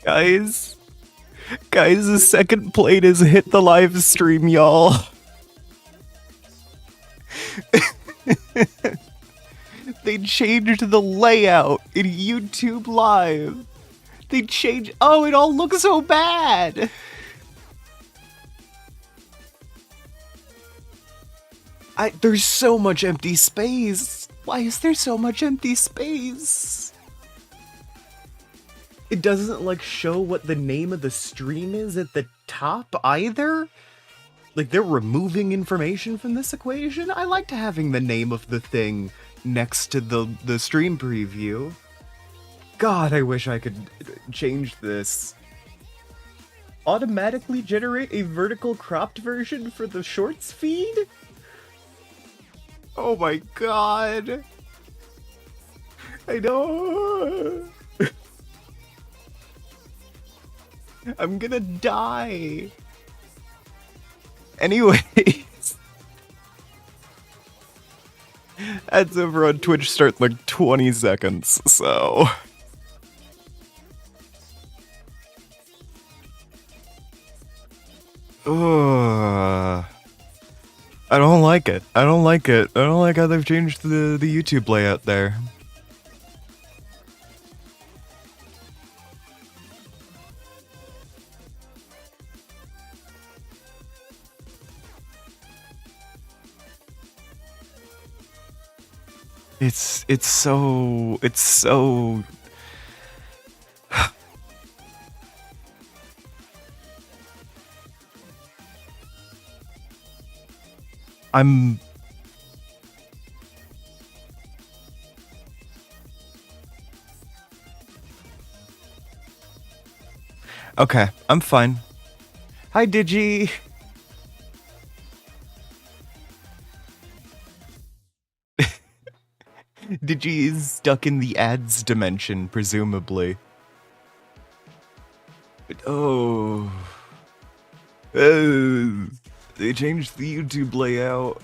Guys, the second plate has hit the live stream, y'all. They changed the layout in YouTube Live. They changed. Oh, it all looks so bad. There's so much empty space. Why is there so much empty space? It doesn't like show what the name of the stream is at the top either. Like they're removing information from this equation. I liked having the name of the thing next to the stream preview. God, I wish I could change this. Automatically generate a vertical cropped version for the shorts feed? Oh my god. I know. I'm gonna die. Anyways. Ads over on Twitch start like 20 seconds, so... Ugh. I don't like it. I don't like it. I don't like how they've changed the YouTube layout there. It's so I'm okay, I'm fine. Hi Digi. Digi is stuck in the ads dimension, presumably. But, oh. They changed the YouTube layout.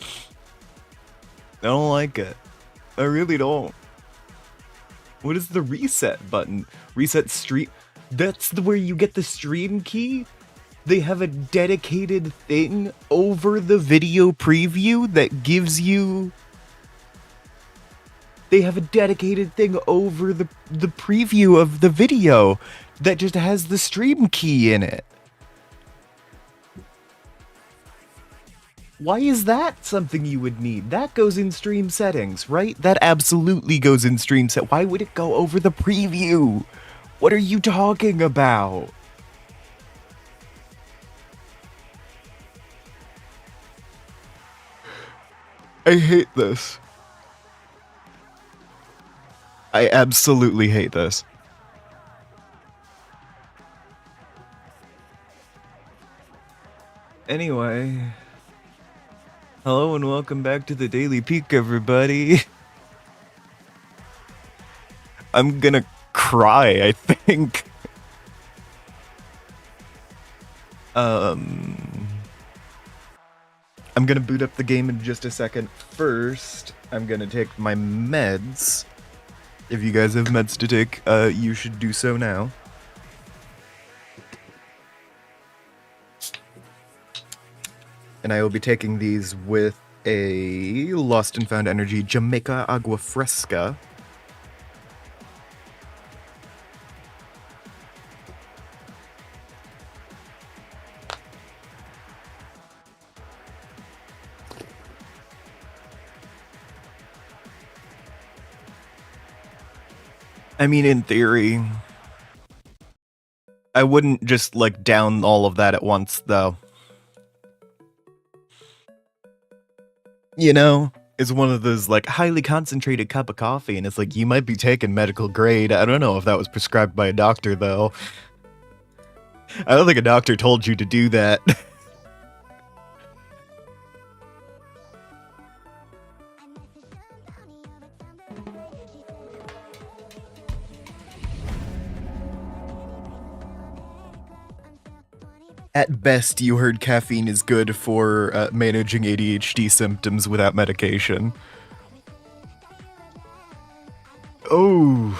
I don't like it. I really don't. What is the reset button? Reset stream? That's where you get the stream key? They have a dedicated thing over the video preview that gives you... They have a dedicated thing over the preview of the video that just has the stream key in it. Why is that something you would need? That goes in stream settings, right? That absolutely goes in stream set. Why would it go over the preview? What are you talking about? I hate this. I absolutely hate this. Anyway, hello and welcome back to the Daily Peak, everybody. I'm gonna cry, I think. I'm gonna boot up the game in just a second. First, I'm gonna take my meds. If you guys have meds to take, you should do so now. And I will be taking these with a Lost and Found Energy Jamaica Agua Fresca. I mean, in theory, I wouldn't just, like, down all of that at once, though. You know, it's one of those, like, highly concentrated cup of coffee, and it's like, you might be taking medical grade. I don't know if that was prescribed by a doctor, though. I don't think a doctor told you to do that. At best, you heard caffeine is good for managing ADHD symptoms without medication. Oh.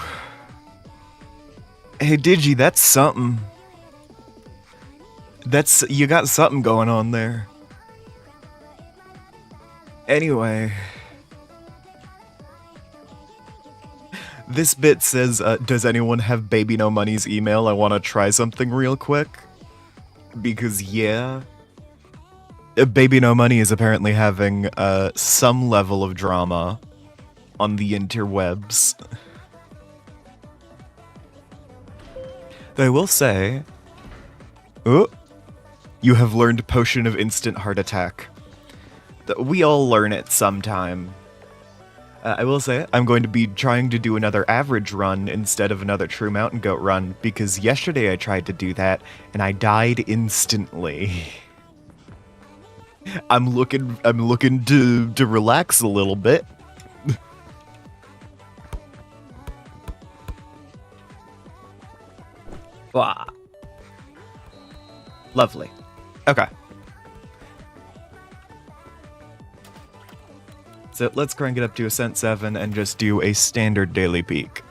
Hey, Digi, that's something. You got something going on there. Anyway. This bit says, does anyone have Baby No Money's email? I want to try something real quick. Because, yeah. Baby No Money is apparently having some level of drama on the interwebs. Though I will say... Oh, you have learned Potion of Instant Heart Attack. We all learn it sometime. I will say, I'm going to be trying to do another average run instead of another True Mountain Goat run, because yesterday I tried to do that, and I died instantly. I'm looking to relax a little bit. Wow. Lovely. Okay. So let's crank it up to Ascent 7 and just do a standard daily peak.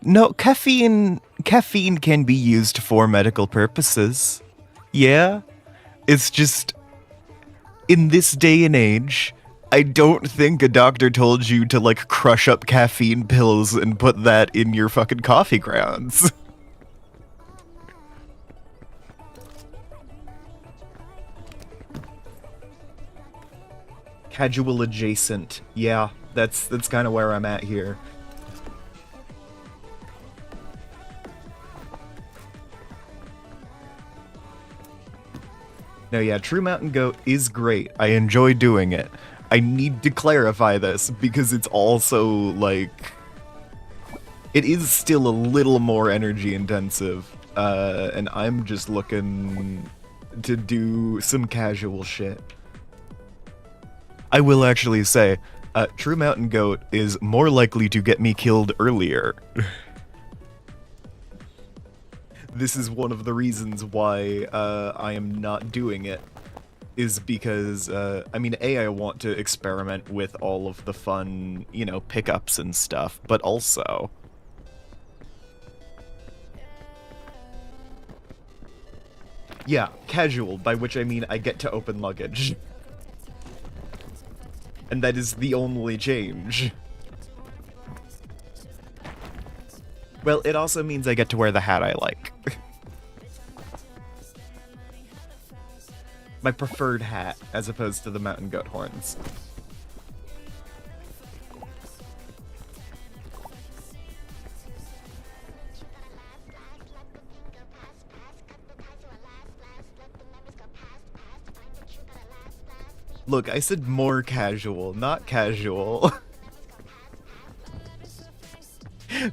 No, caffeine can be used for medical purposes. Yeah? It's just, in this day and age, I don't think a doctor told you to, like, crush up caffeine pills and put that in your fucking coffee grounds. Casual adjacent. Yeah, that's kind of where I'm at here. No, yeah, True Mountain Goat is great. I enjoy doing it. I need to clarify this because it's also, like... It is still a little more energy intensive. And I'm just looking to do some casual shit. I will actually say, True Mountain Goat is more likely to get me killed earlier. This is one of the reasons why I am not doing it, is because, I mean, A, I want to experiment with all of the fun, you know, pickups and stuff, but also... Yeah, casual, by which I mean I get to open luggage. And that is the only change. Well, it also means I get to wear the hat I like. My preferred hat, as opposed to the mountain goat horns. Look, I said more casual, not casual.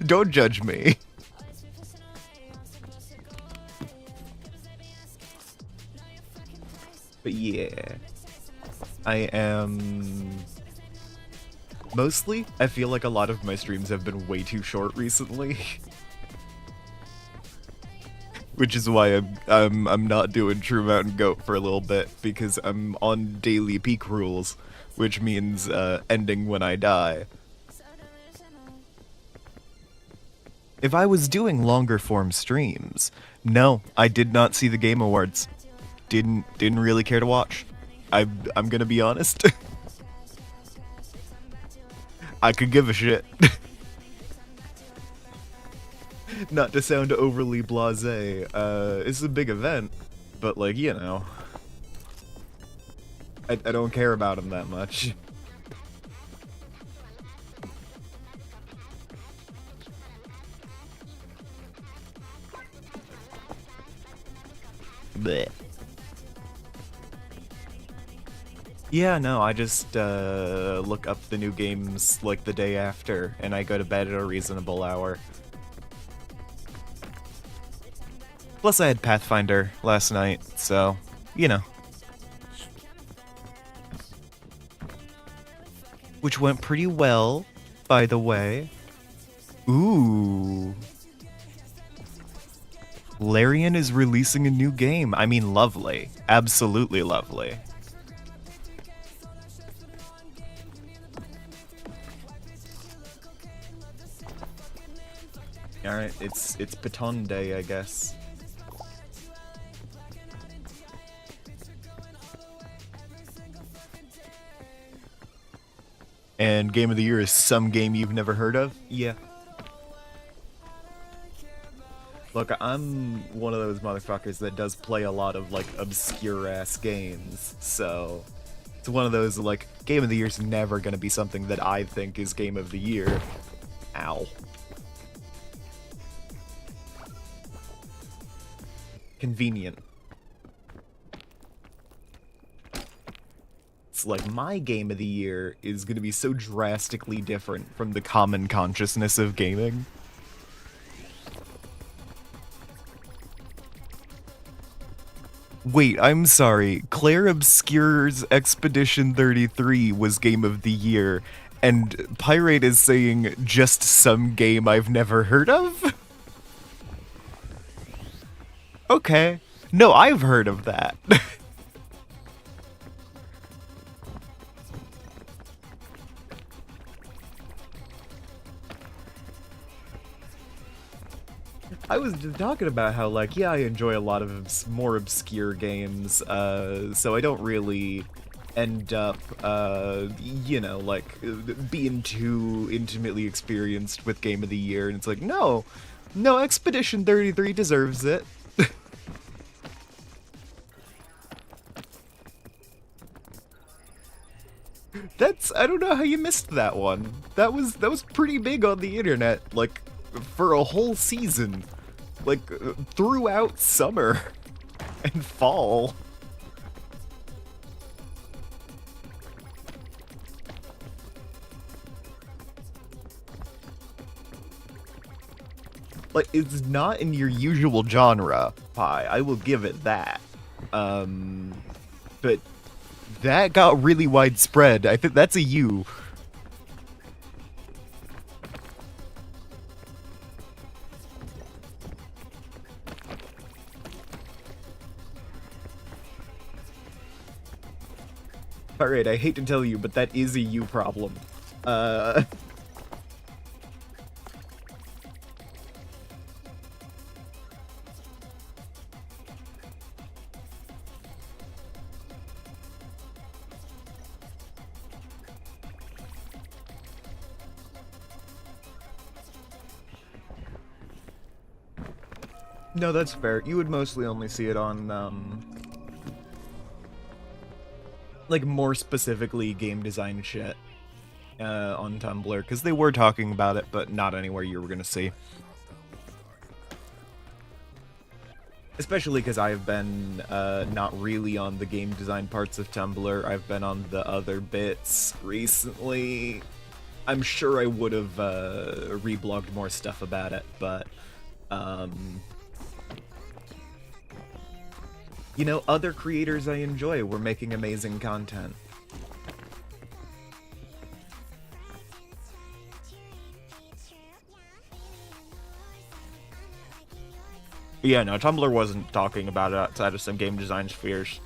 Don't judge me. But yeah, I am... Mostly, I feel like a lot of my streams have been way too short recently. Which is why I'm not doing True Mountain Goat for a little bit, because I'm on daily peak rules, which means ending when I die. If I was doing longer form streams, no, I did not see the Game Awards. Didn't really care to watch. I'm gonna be honest. I could give a shit. Not to sound overly blasé, it's a big event, but, like, you know, I don't care about him that much. Blech. Yeah, no, I just, look up the new games, like, the day after, and I go to bed at a reasonable hour. Plus I had Pathfinder last night, so, you know. Which went pretty well, by the way. Ooh. Larian is releasing a new game. I mean, lovely. Absolutely lovely. Alright, it's Baton Day, I guess. And Game of the Year is some game you've never heard of? Yeah. Look, I'm one of those motherfuckers that does play a lot of, like, obscure-ass games, so... It's one of those, like, Game of the Year's never gonna be something that I think is Game of the Year. Ow. Convenient. It's like, my Game of the Year is gonna be so drastically different from the common consciousness of gaming. Wait, I'm sorry. Claire Obscure's Expedition 33 was Game of the Year, and Pirate is saying just some game I've never heard of? Okay. No, I've heard of that. I was just talking about how, like, yeah, I enjoy a lot of more obscure games, so I don't really end up, you know, like, being too intimately experienced with Game of the Year, and it's like, no, Expedition 33 deserves it. I don't know how you missed that one. That was pretty big on the internet, like, for a whole season. Like, throughout summer and fall. Like, it's not in your usual genre, Pi. I will give it that. But that got really widespread. I think that's a you. Alright, I hate to tell you, but that is a you problem. No, that's fair. You would mostly only see it on, like, more specifically game design shit on Tumblr, because they were talking about it, but not anywhere you were gonna see. Especially because I've been not really on the game design parts of Tumblr. I've been on the other bits recently. I'm sure I would have reblogged more stuff about it, but you know, other creators I enjoy were making amazing content. Yeah, no, Tumblr wasn't talking about it outside of some game design spheres.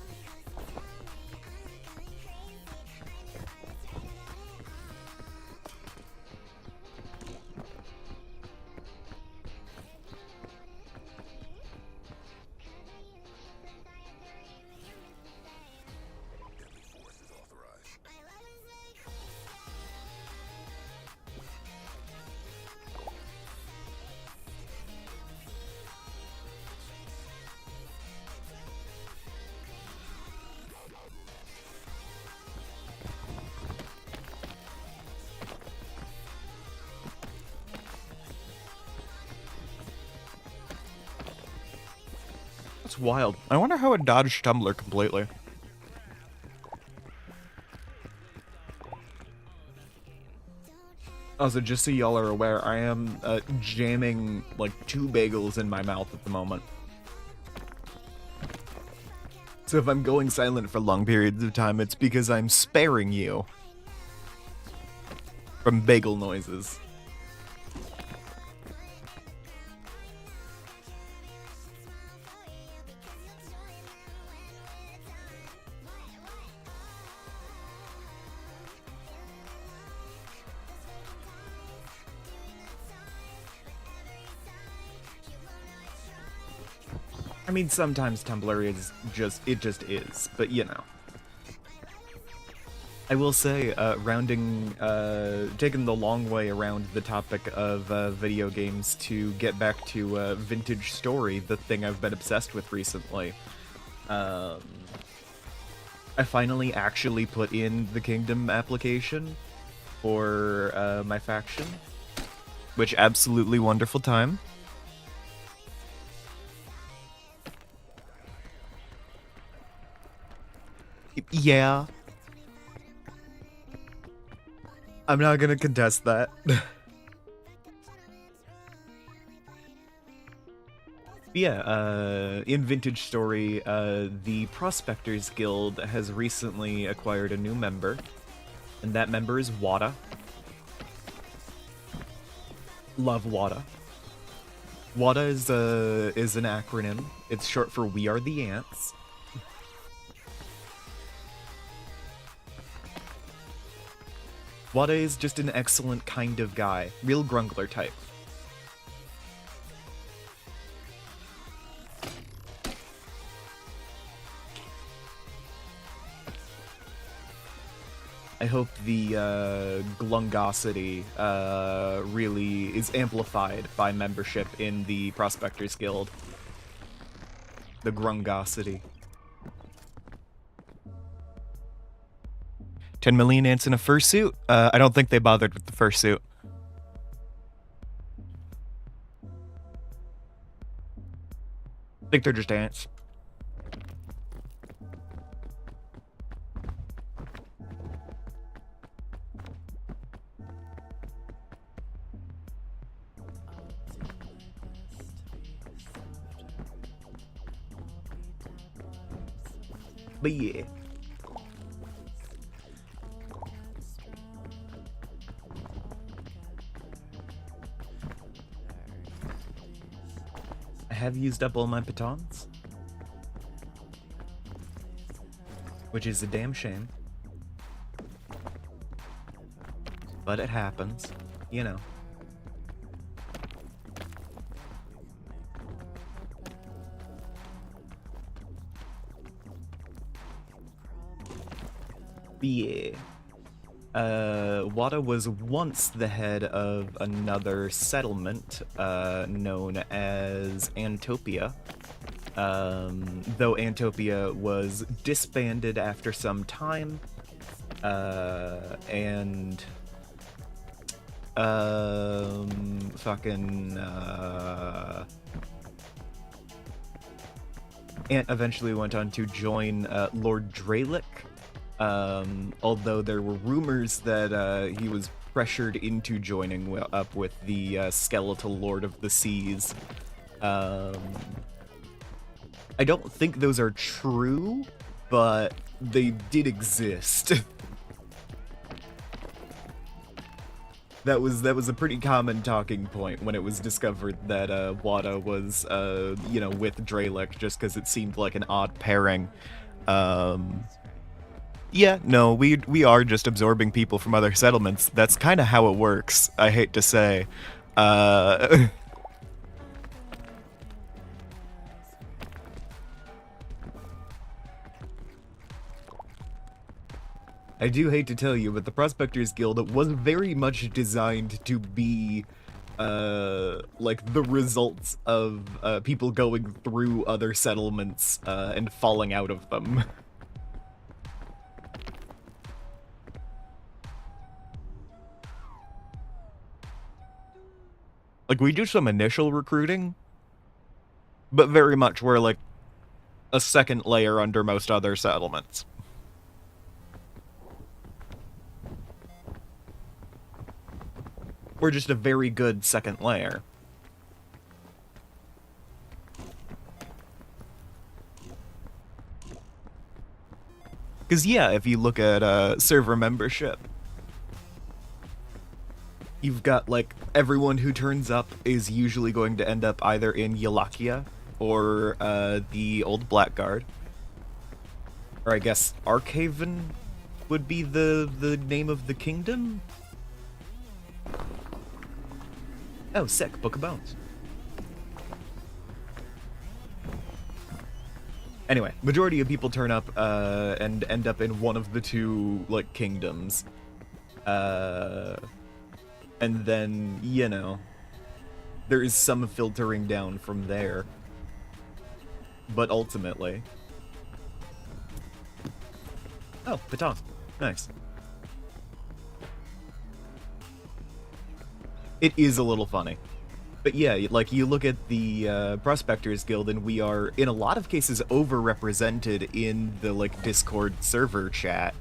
That's wild. I wonder how it dodged Tumblr completely. Also, just so y'all are aware, I am jamming like 2 bagels in my mouth at the moment. So if I'm going silent for long periods of time, it's because I'm sparing you from bagel noises. I mean, sometimes Tumblr is it just is, but you know. I will say, taking the long way around the topic of video games to get back to Vintage Story, the thing I've been obsessed with recently. I finally actually put in the Kingdom application for my faction, which absolutely wonderful time. Yeah. I'm not gonna contest that. Yeah, in Vintage Story, the Prospectors Guild has recently acquired a new member, and that member is Wada. Love Wada. Wada is an acronym. It's short for We Are the Ants. Wada is just an excellent kind of guy. Real Grungler type. I hope the glungosity really is amplified by membership in the Prospectors Guild. The grungosity. 10 million ants in a fursuit? I don't think they bothered with the fursuit. I think they're just ants. But yeah. I have used up all my batons, which is a damn shame. But it happens, you know. Yeah. Wada was once the head of another settlement known as Antopia. Though Antopia was disbanded after some time, and Ant eventually went on to join Lord Dralic. Although there were rumors that he was pressured into joining up with the skeletal Lord of the Seas. I don't think those are true, but they did exist. That was a pretty common talking point when it was discovered that Wada was, with Dralic, just because it seemed like an odd pairing. Yeah, no, we are just absorbing people from other settlements. That's kind of how it works, I hate to say. I do hate to tell you, but the Prospectors Guild was very much designed to be, like, the results of people going through other settlements and falling out of them. Like, we do some initial recruiting, but very much we're, like, a second layer under most other settlements. We're just a very good second layer. Because, yeah, if you look at server membership, you've got, like, everyone who turns up is usually going to end up either in Yalakia or the Old Blackguard. Or I guess Arkhaven would be the name of the kingdom? Oh, sick. Book of Bones. Anyway, majority of people turn up and end up in one of the two like kingdoms. And then, you know, there is some filtering down from there. But ultimately... Oh, baton. Nice. It is a little funny. But yeah, like, you look at the Prospectors Guild, and we are, in a lot of cases, overrepresented in the, like, Discord server chat,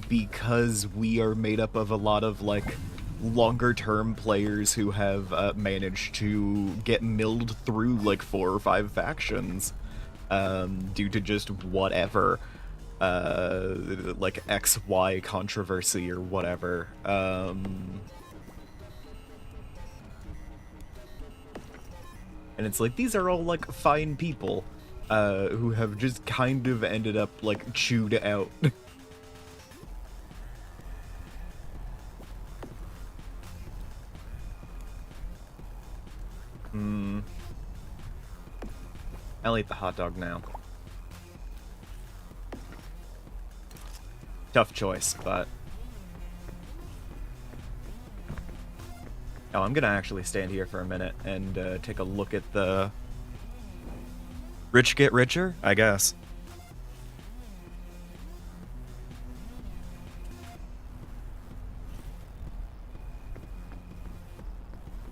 because we are made up of a lot of, like, longer-term players who have managed to get milled through, like, 4 or 5 factions, due to just whatever, like, XY controversy or whatever. And it's like, these are all, like, fine people, who have just kind of ended up, like, chewed out. I'll eat the hot dog now. Tough choice, but... Oh, I'm gonna actually stand here for a minute and take a look at the... Rich get richer? I guess.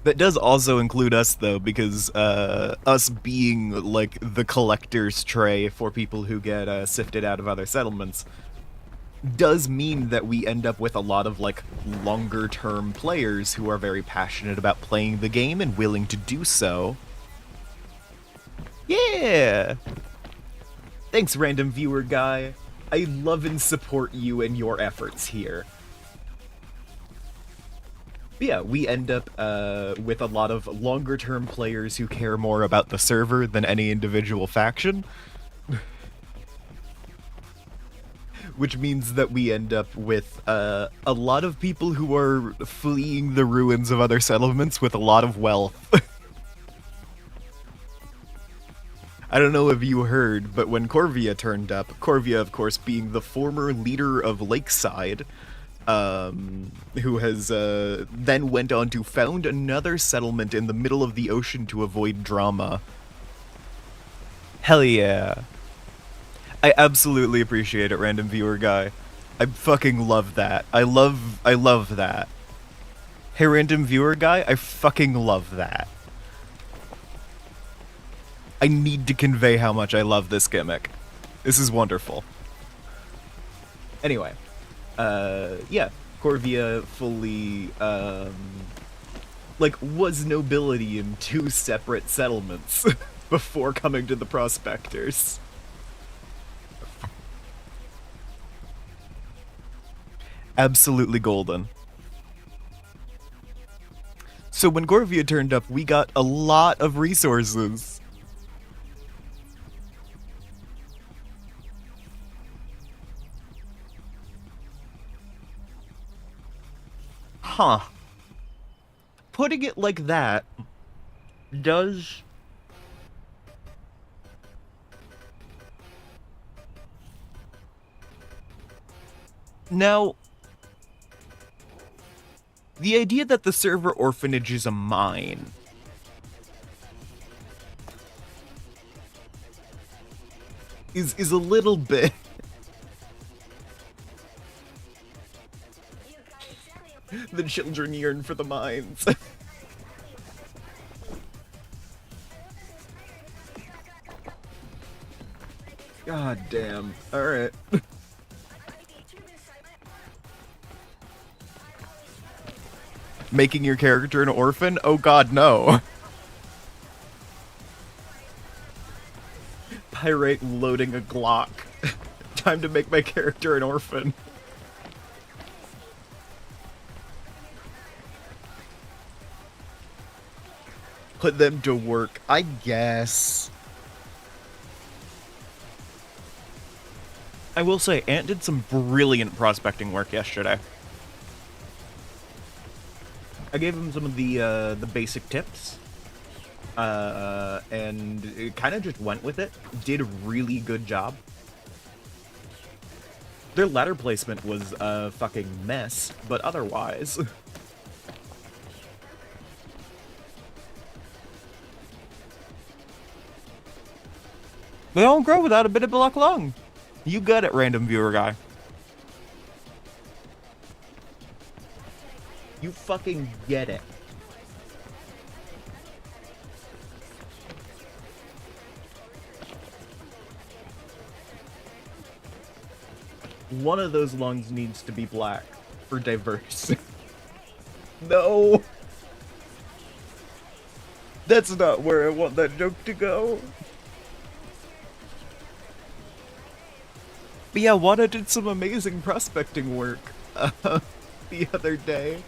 That does also include us, though, because us being, like, the collector's tray for people who get sifted out of other settlements does mean that we end up with a lot of, like, longer-term players who are very passionate about playing the game and willing to do so. Yeah! Thanks, random viewer guy. I love and support you and your efforts here. But yeah, we end up with a lot of longer-term players who care more about the server than any individual faction. Which means that we end up with a lot of people who are fleeing the ruins of other settlements with a lot of wealth. I don't know if you heard, but when Corvia turned up, Corvia, of course, being the former leader of Lakeside, who has then went on to found another settlement in the middle of the ocean to avoid drama. Hell yeah. I absolutely appreciate it, random viewer guy. I fucking love that. I love that. Hey, random viewer guy, I fucking love that. I need to convey how much I love this gimmick. This is wonderful. Anyway, yeah, Corvia fully, like, was nobility in 2 separate settlements before coming to the Prospectors. Absolutely golden. So when Corvia turned up, we got a lot of resources. Huh. Putting it like that does... Now, the idea that the server orphanage is a mine is a little bit... The children yearn for the mines. God damn. Alright. Making your character an orphan? Oh god, no. Pirate loading a Glock. Time to make my character an orphan. Put them to work, I guess. I will say, Ant did some brilliant prospecting work yesterday. I gave him some of the basic tips. And it kind of just went with it. Did a really good job. Their ladder placement was a fucking mess, but otherwise... They don't grow without a bit of black lung. You got it, random viewer guy. You fucking get it. One of those lungs needs to be black for diverse. No. That's not where I want that joke to go. But yeah, Wada did some amazing prospecting work the other day.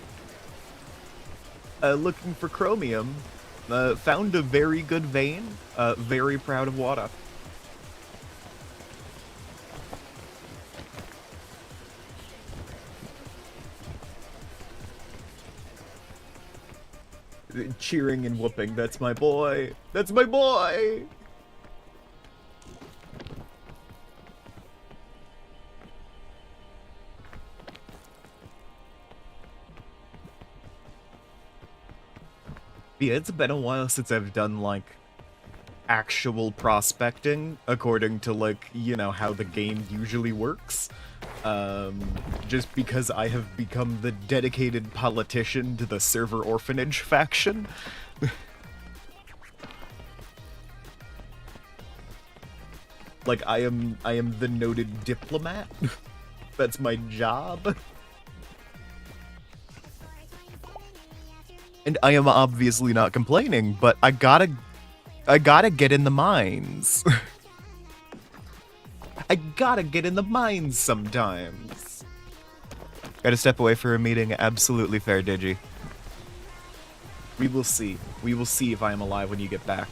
Looking for chromium. Found a very good vein. Very proud of Wada. Cheering and whooping. That's my boy. That's my boy! Yeah, it's been a while since I've done, like, actual prospecting, according to, like, you know, how the game usually works. Just because I have become the dedicated politician to the server orphanage faction. Like, I am the noted diplomat. That's my job. And I am obviously not complaining, but I gotta get in the mines. I gotta get in the mines sometimes. Gotta step away for a meeting. Absolutely fair, Digi. We will see. We will see if I am alive when you get back.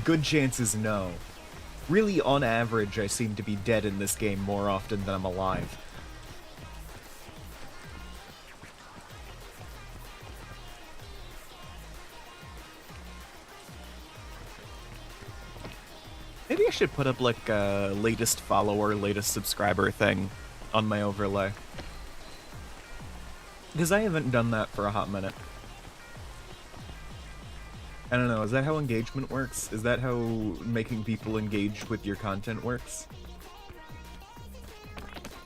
Good chances, no. Really, on average, I seem to be dead in this game more often than I'm alive. Maybe I should put up, like, a latest follower, latest subscriber thing on my overlay. Because I haven't done that for a hot minute. I don't know, is that how engagement works? Is that how making people engage with your content works?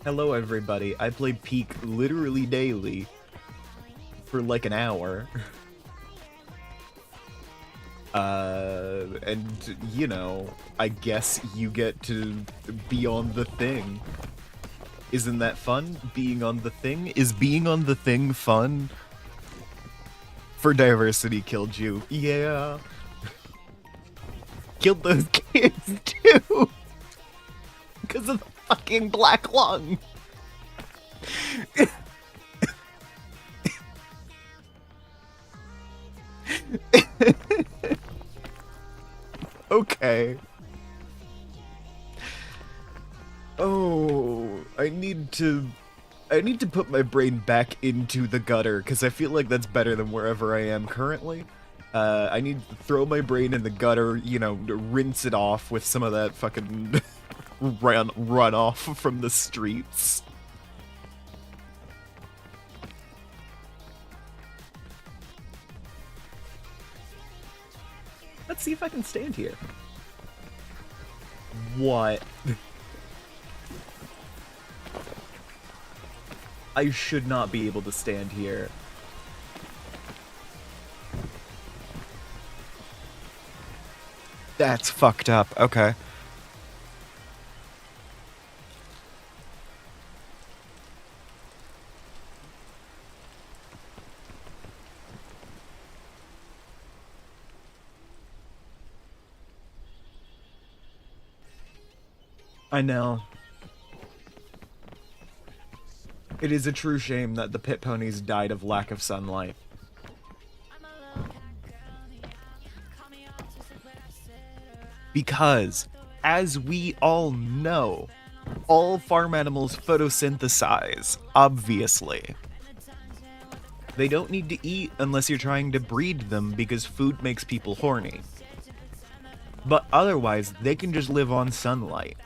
Hello, everybody. I play Peak literally daily for, like, an hour. And, you know, I guess you get to be on the thing. Isn't that fun? Being on the thing? Is being on the thing fun? For diversity killed you. Yeah. Killed those kids, too! Because of the fucking black lung! Okay. Oh, I need to put my brain back into the gutter, because I feel like that's better than wherever I am currently. I need to throw my brain in the gutter, you know, rinse it off with some of that fucking runoff from the streets. Let's see if I can stand here. What? I should not be able to stand here. That's fucked up. Okay. I know. It is a true shame that the pit ponies died of lack of sunlight. Because, as we all know, all farm animals photosynthesize, obviously. They don't need to eat unless you're trying to breed them because food makes people horny. But otherwise, they can just live on sunlight.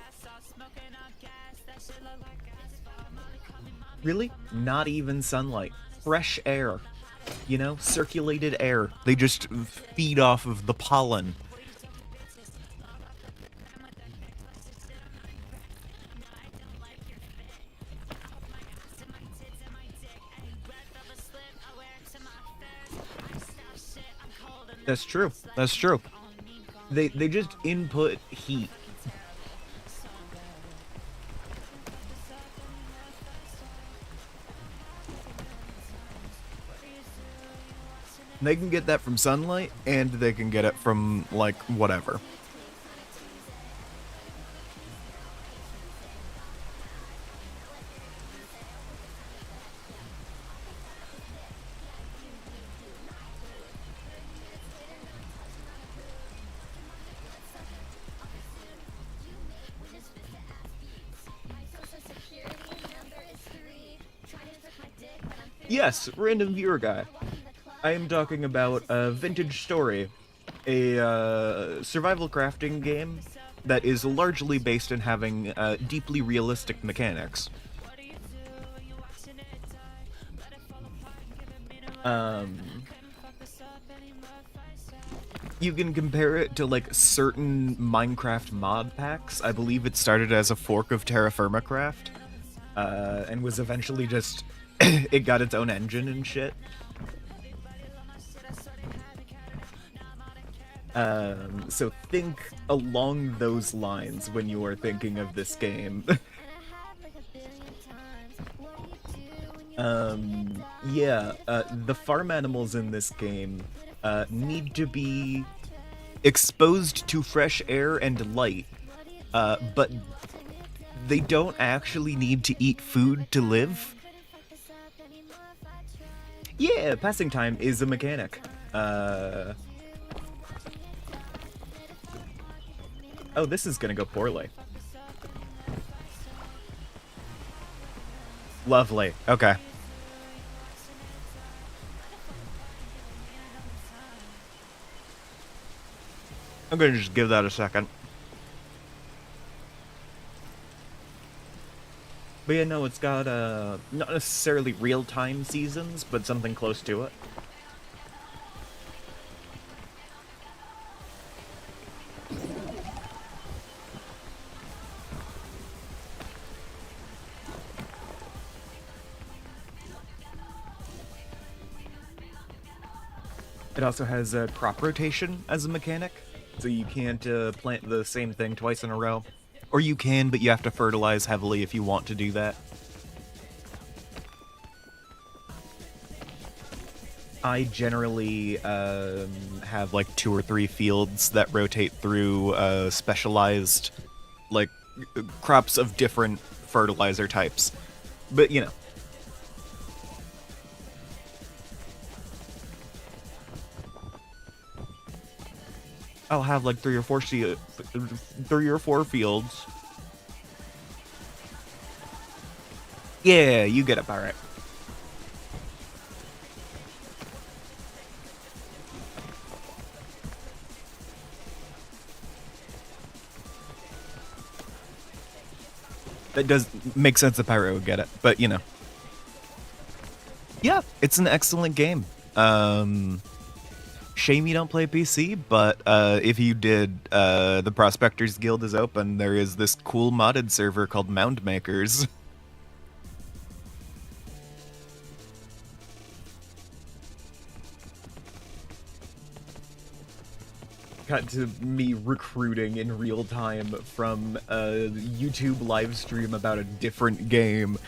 Really? Not even sunlight. Fresh air. You know, circulated air. They just feed off of the pollen. That's true. That's true. They just input heat. They can get that from sunlight, and they can get it from, like, whatever. Yes, random viewer guy. I am talking about Vintage Story, a survival crafting game that is largely based in having deeply realistic mechanics. You can compare it to like certain Minecraft mod packs. I believe it started as a fork of Terra Firma Craft, and was eventually just it got its own engine and shit. So think along those lines when you are thinking of this game. Yeah, the farm animals in this game need to be exposed to fresh air and light, but they don't actually need to eat food to live. Yeah, passing time is a mechanic. Oh, this is gonna go poorly. Lovely. Okay. I'm gonna just give that a second. But yeah, no, it's got, not necessarily real-time seasons, but something close to it. It also has crop rotation as a mechanic, so you can't plant the same thing twice in a row. Or you can, but you have to fertilize heavily if you want to do that. I generally have like 2 or 3 fields that rotate through specialized, like, crops of different fertilizer types. But, you know. I'll have like 3 or 4 fields. Yeah, you get it, alright. That does make sense that Pyro would get it, but you know. Yeah, it's an excellent game. Shame you don't play PC, but if you did, the Prospectors Guild is open. There is this cool modded server called Mound Makers. Got to me recruiting in real time from a YouTube live stream about a different game.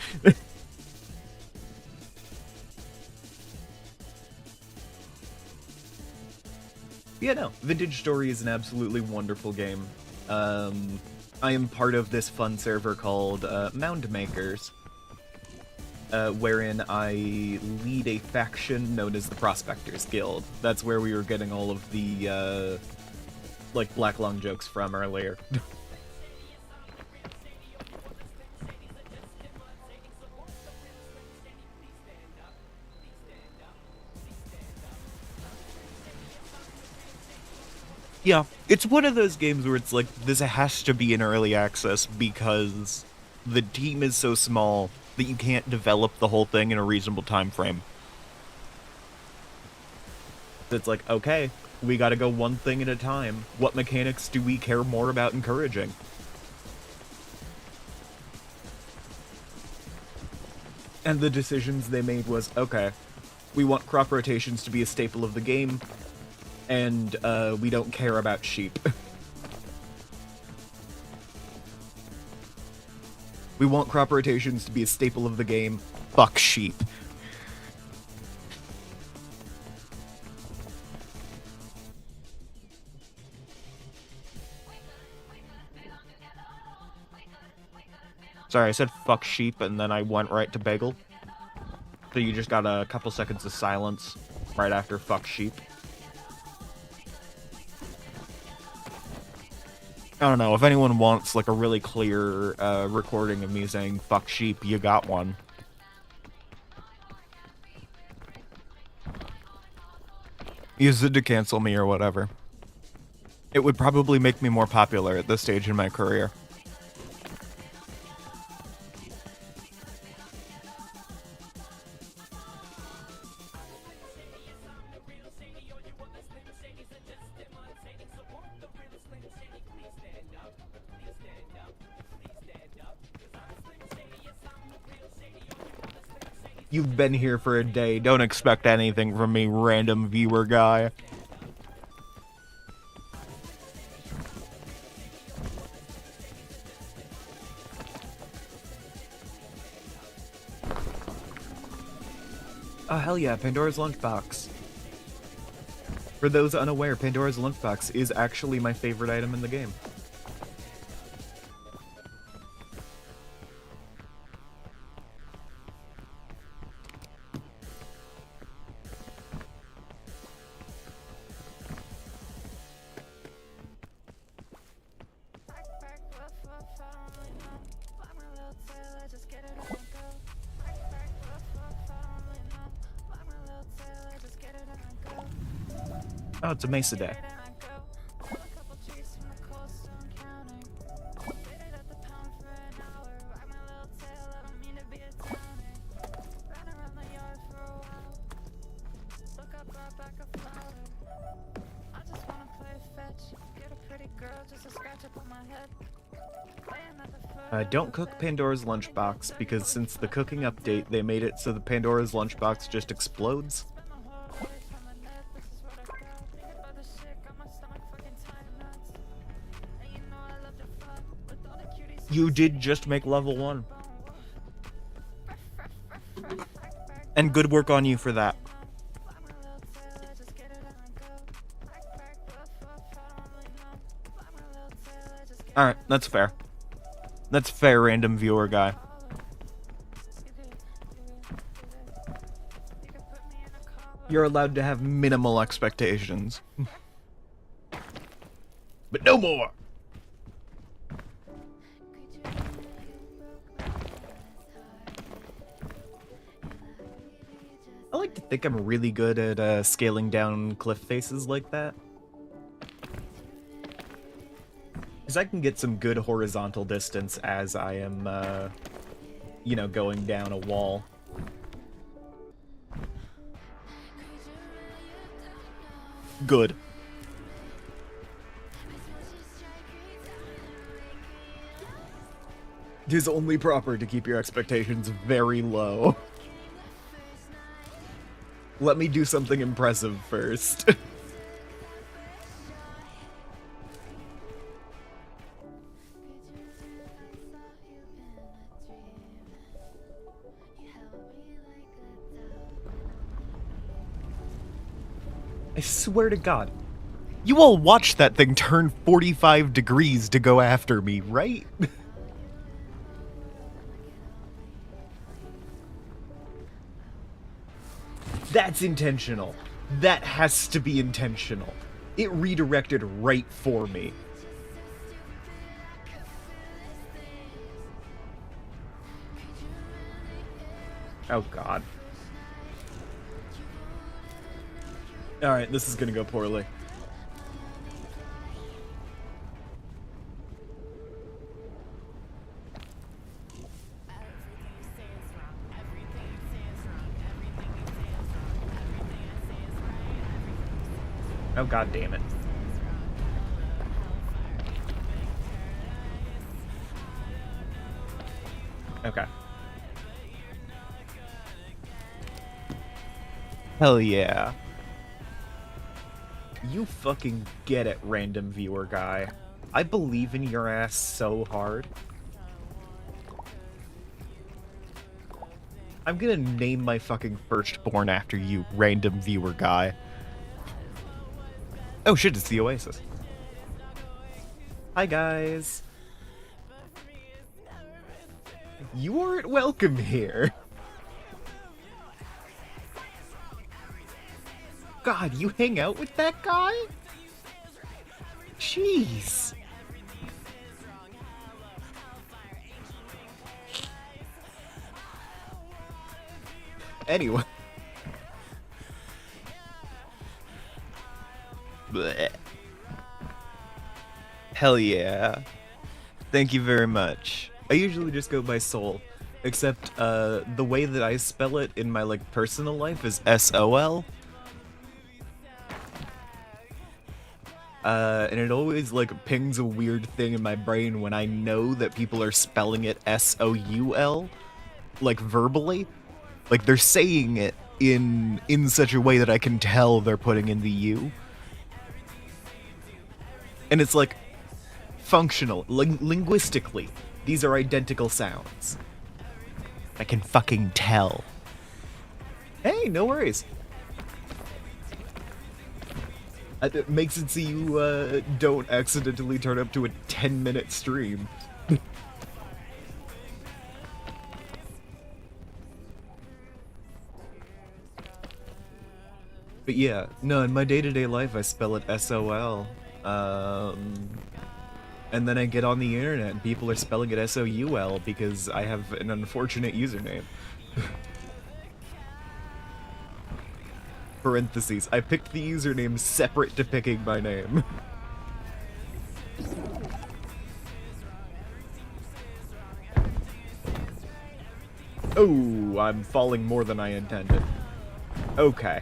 Yeah, no, Vintage Story is an absolutely wonderful game. I am part of this fun server called Mound Makers, wherein I lead a faction known as the Prospectors Guild. That's where we were getting all of the, like, Black Lung jokes from earlier. Yeah, it's one of those games where it's like, this has to be in early access because the team is so small that you can't develop the whole thing in a reasonable time frame. It's like, okay, we gotta go one thing at a time. What mechanics do we care more about encouraging? And the decisions they made was, okay, we want crop rotations to be a staple of the game, and we don't care about sheep. We want crop rotations to be a staple of the game. Fuck sheep. Sorry, I said fuck sheep, and then I went right to bagel. So you just got a couple seconds of silence right after fuck sheep. I don't know, if anyone wants like a really clear recording of me saying fuck sheep, you got one. Use it to cancel me or whatever. It would probably make me more popular at this stage in my career. You've been here for a day. Don't expect anything from me, random viewer guy. Oh, hell yeah, Pandora's Lunchbox. For those unaware, Pandora's Lunchbox is actually my favorite item in the game. Oh, it's a Mesa Day. Don't cook Pandora's Lunchbox, because since the cooking update, they made it so the Pandora's Lunchbox just explodes. You did just make level 1. And good work on you for that. Alright, that's fair. That's fair, random viewer guy. You're allowed to have minimal expectations. But no more! I like to think I'm really good at scaling down cliff faces like that. Because I can get some good horizontal distance as I am, you know, going down a wall. Good. It is only proper to keep your expectations very low. Let me do something impressive first. I swear to God. You all watched that thing turn 45 degrees to go after me, right? That's intentional. That has to be intentional. It redirected right for me. Oh God. Alright, this is gonna go poorly. Oh, god damn it. Okay. Hell yeah. You fucking get it, random viewer guy. I believe in your ass so hard. I'm gonna name my fucking firstborn after you, random viewer guy. Oh shit, it's the Oasis. Hi guys. You aren't welcome here. God, you hang out with that guy? Jeez. Anyway. Blech. Hell yeah. Thank you very much. I usually just go by Soul, except the way that I spell it in my like personal life is S-O-L. And it always like pings a weird thing in my brain when I know that people are spelling it S-O-U-L, like verbally. Like they're saying it in such a way that I can tell they're putting in the U. And it's like functional, linguistically, these are identical sounds. I can fucking tell. Hey, no worries. It makes it so you don't accidentally turn up to a 10-minute stream. But yeah, no, in my day-to-day life I spell it S-O-L. And then I get on the internet and people are spelling it S-O-U-L because I have an unfortunate username. Parentheses, I picked the username separate to picking my name. Oh, I'm falling more than I intended. Okay.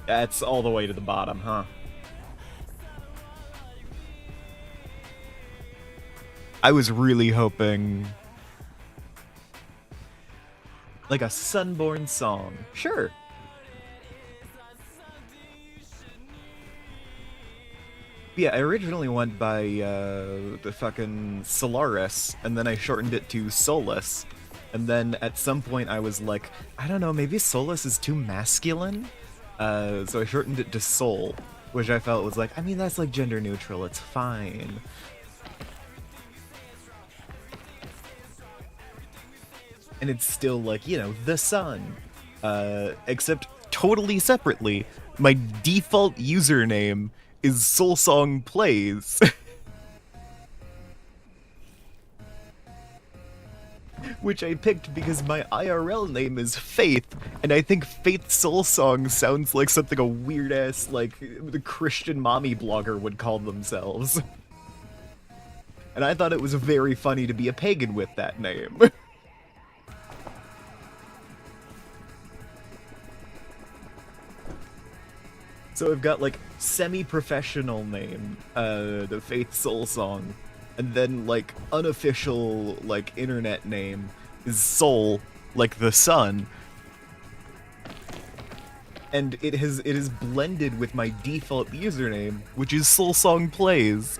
That's all the way to the bottom, huh? I was really hoping... like a Sunborn song. Sure. Yeah, I originally went by the fucking Solaris, and then I shortened it to Solus. And then at some point I was like, I don't know, maybe Solus is too masculine? So I shortened it to Soul, which I felt was like, I mean, that's like gender neutral, it's fine. And it's still like, you know, the sun. Except totally separately, my default username is Soul Song Plays. Which I picked because my IRL name is Faith, and I think Faith Soul Song sounds like something a weird-ass, like, the Christian mommy blogger would call themselves. And I thought it was very funny to be a pagan with that name. So I've got, like, semi-professional name, the Faith Soul Song, and then, like, unofficial, like, internet name is Soul, like the sun. And it is blended with my default username, which is Soul Song Plays.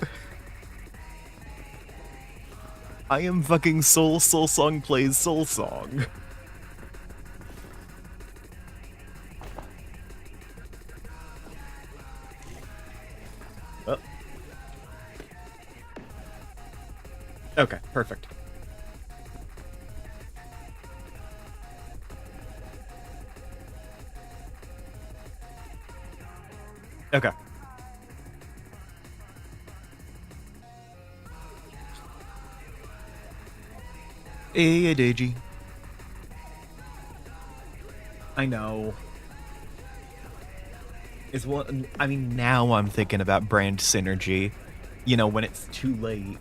I am fucking Soul Song Plays Soul Song. Oh. Okay, perfect. Okay. Hey, Deji. I know. It's what I mean. Now I'm thinking about brand synergy. You know, when it's too late.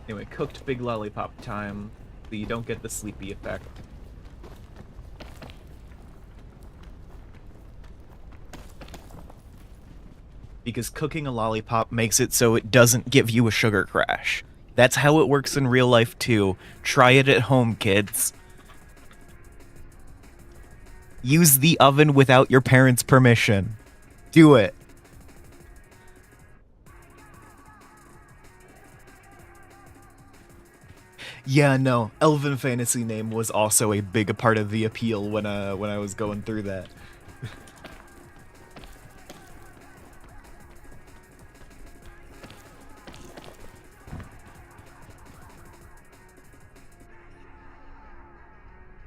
Anyway, cooked big lollipop time, so you don't get the sleepy effect. Because cooking a lollipop makes it so it doesn't give you a sugar crash. That's how it works in real life, too. Try it at home, kids. Use the oven without your parents' permission. Do it. Yeah, no. Elven fantasy name was also a big part of the appeal when I was going through that.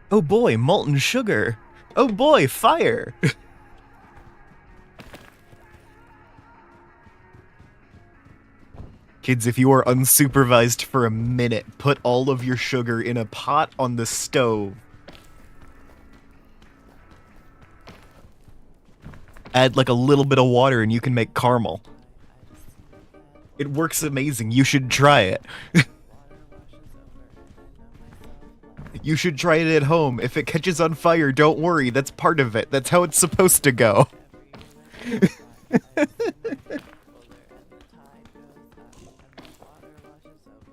Oh boy, molten sugar. Oh boy, fire. Kids, if you are unsupervised for a minute, put all of your sugar in a pot on the stove. Add like a little bit of water and you can make caramel. It works amazing. You should try it. You should try it at home. If it catches on fire, don't worry. That's part of it. That's how it's supposed to go.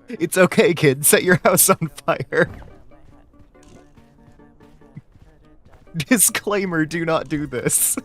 It's okay, kid. Set your house on fire. Disclaimer, do not do this.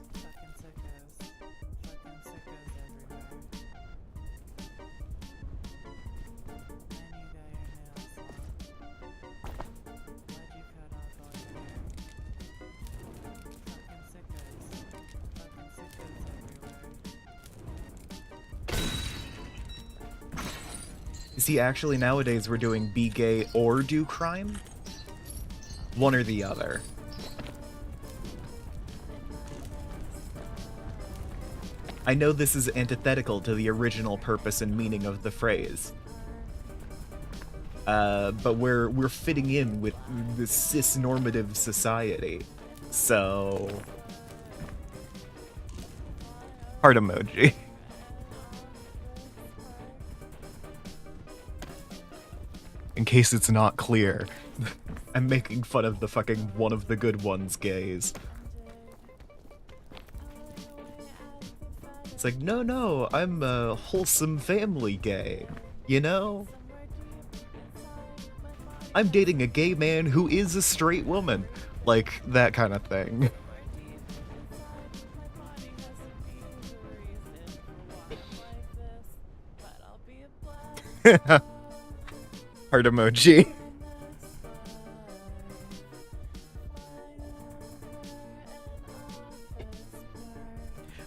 See, actually, nowadays we're doing be gay or do crime. One or the other. I know this is antithetical to the original purpose and meaning of the phrase. But we're fitting in with the cis-normative society. So... heart emoji. In case it's not clear, I'm making fun of the fucking one of the good ones gays. It's like, no, I'm a wholesome family gay, you know? I'm dating a gay man who is a straight woman. Like, that kind of thing. Heart emoji.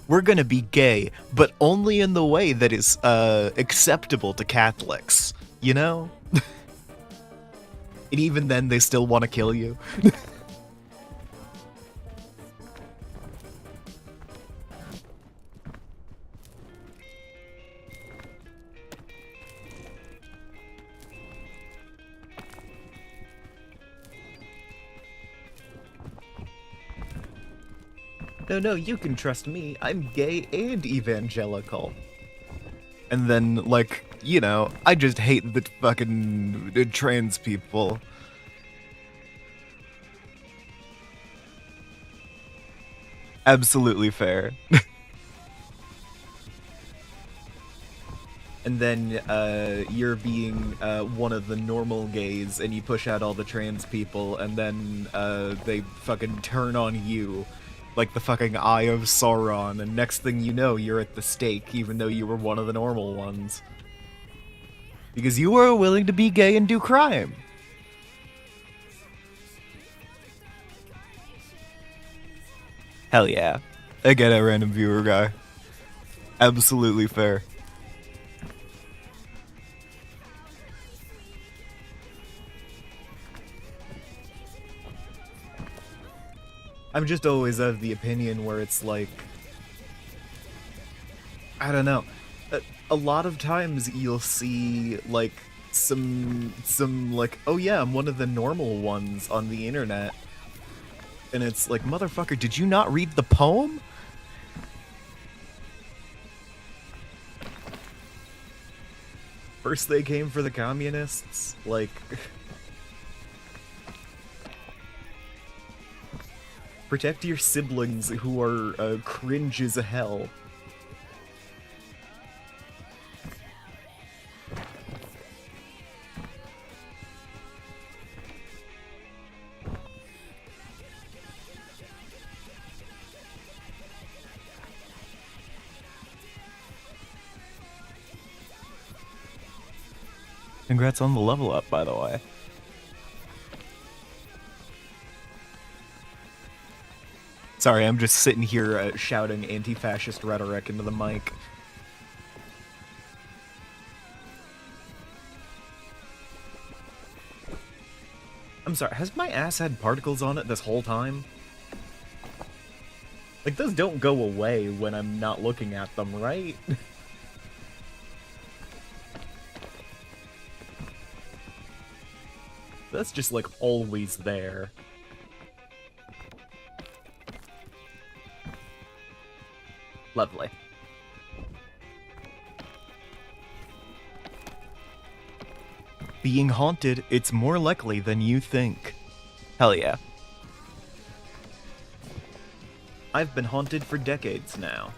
We're gonna be gay, but only in the way that is acceptable to Catholics, you know? And even then, they still want to kill you. No, you can trust me. I'm gay and evangelical. And then, like, you know, I just hate the fucking trans people. Absolutely fair. And then, you're being, one of the normal gays, and you push out all the trans people, and then, they fucking turn on you. Like the fucking Eye of Sauron, and next thing you know, you're at the stake, even though you were one of the normal ones. Because you were willing to be gay and do crime. Hell yeah. I get it, random viewer guy. Absolutely fair. I'm just always of the opinion where it's like, I don't know. A lot of times you'll see like some like, oh yeah, I'm one of the normal ones on the internet. And it's like, motherfucker, did you not read the poem? First they came for the communists, like... Protect your siblings who are cringe as hell. Congrats on the level up, by the way. Sorry, I'm just sitting here shouting anti-fascist rhetoric into the mic. I'm sorry, has my ass had particles on it this whole time? Like, those don't go away when I'm not looking at them, right? That's just, like, always there. Lovely. Being haunted, it's more likely than you think. Hell yeah. I've been haunted for decades now.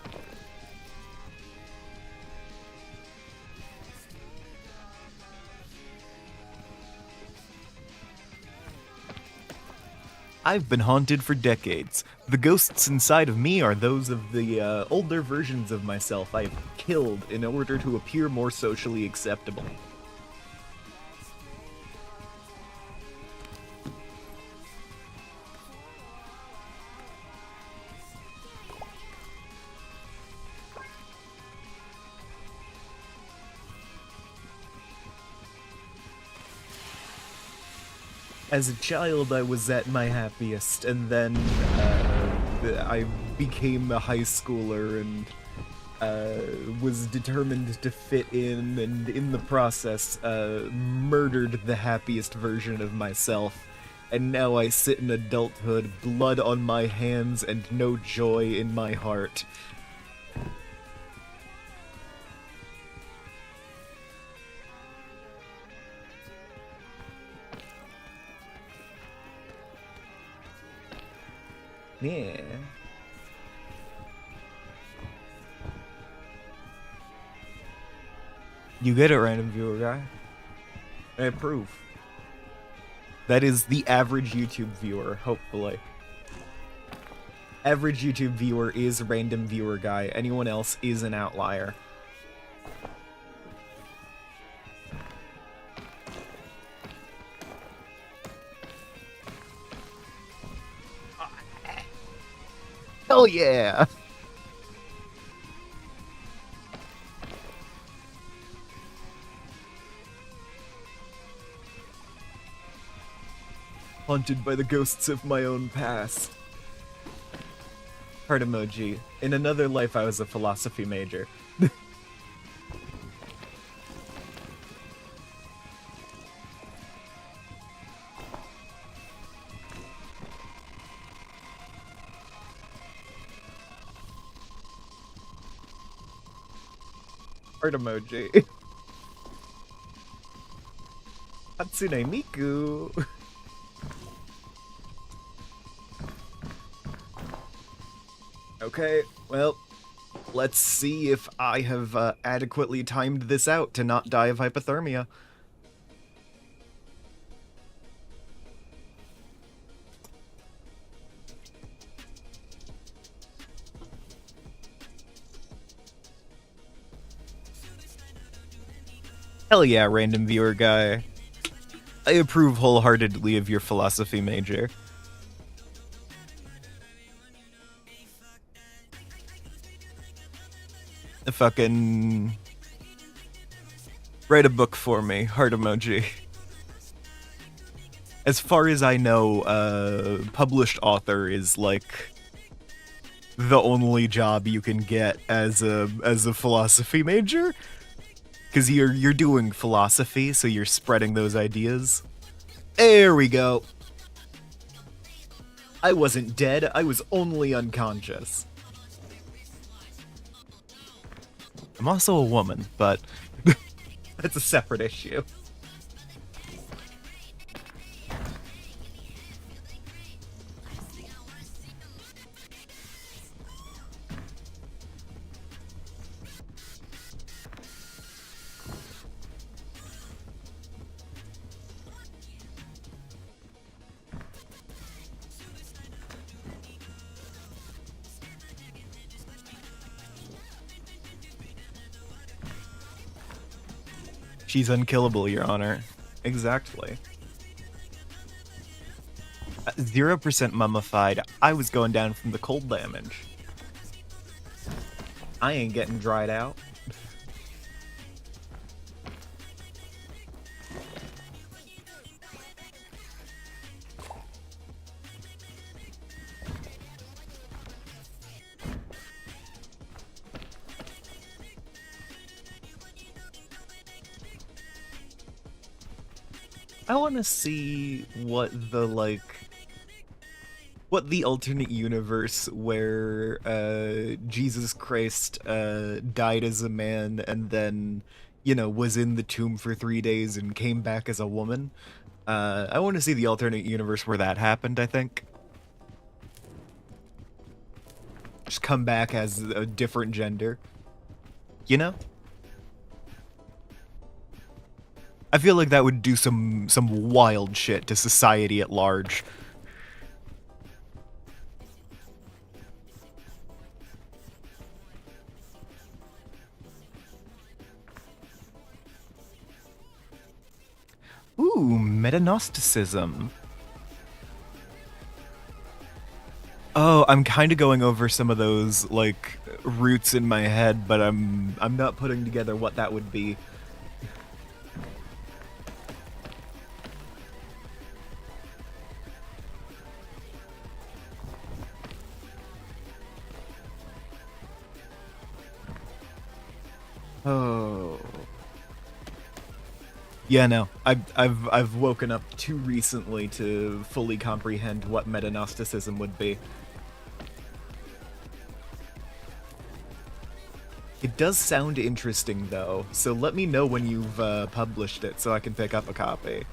I've been haunted for decades. The ghosts inside of me are those of the older versions of myself I've killed in order to appear more socially acceptable. As a child, I was at my happiest, and then I became a high schooler and was determined to fit in, and in the process, murdered the happiest version of myself. And now I sit in adulthood, blood on my hands and no joy in my heart. Yeah. You get it, random viewer guy. I approve. That is the average YouTube viewer, hopefully. Average YouTube viewer is random viewer guy. Anyone else is an outlier. Hell yeah! Haunted by the ghosts of my own past. Heart emoji. In another life I was a philosophy major. Heart emoji. Hatsune Miku. Okay, well, let's see if I have adequately timed this out to not die of hypothermia. Hell yeah, random viewer guy. I approve wholeheartedly of your philosophy major. Fucking write a book for me, heart emoji. As far as I know, published author is like the only job you can get as a philosophy major, because you're doing philosophy, so you're spreading those ideas. There we go. I wasn't dead, I was only unconscious. I'm also a woman, but That's a separate issue. She's unkillable, Your Honor. Exactly. 0% mummified. I was going down from the cold damage. I ain't getting dried out. I want to see what the alternate universe where Jesus Christ died as a man and then, was in the tomb for 3 days and came back as a woman. I want to see the alternate universe where that happened, I think. Just come back as a different gender. You know? I feel like that would do some wild shit to society at large. Ooh, metagnosticism. Oh, I'm kind of going over some of those like roots in my head, but I'm not putting together what that would be. Oh. Yeah, no. I've woken up too recently to fully comprehend what metagnosticism would be. It does sound interesting, though, so let me know when you've published it so I can pick up a copy.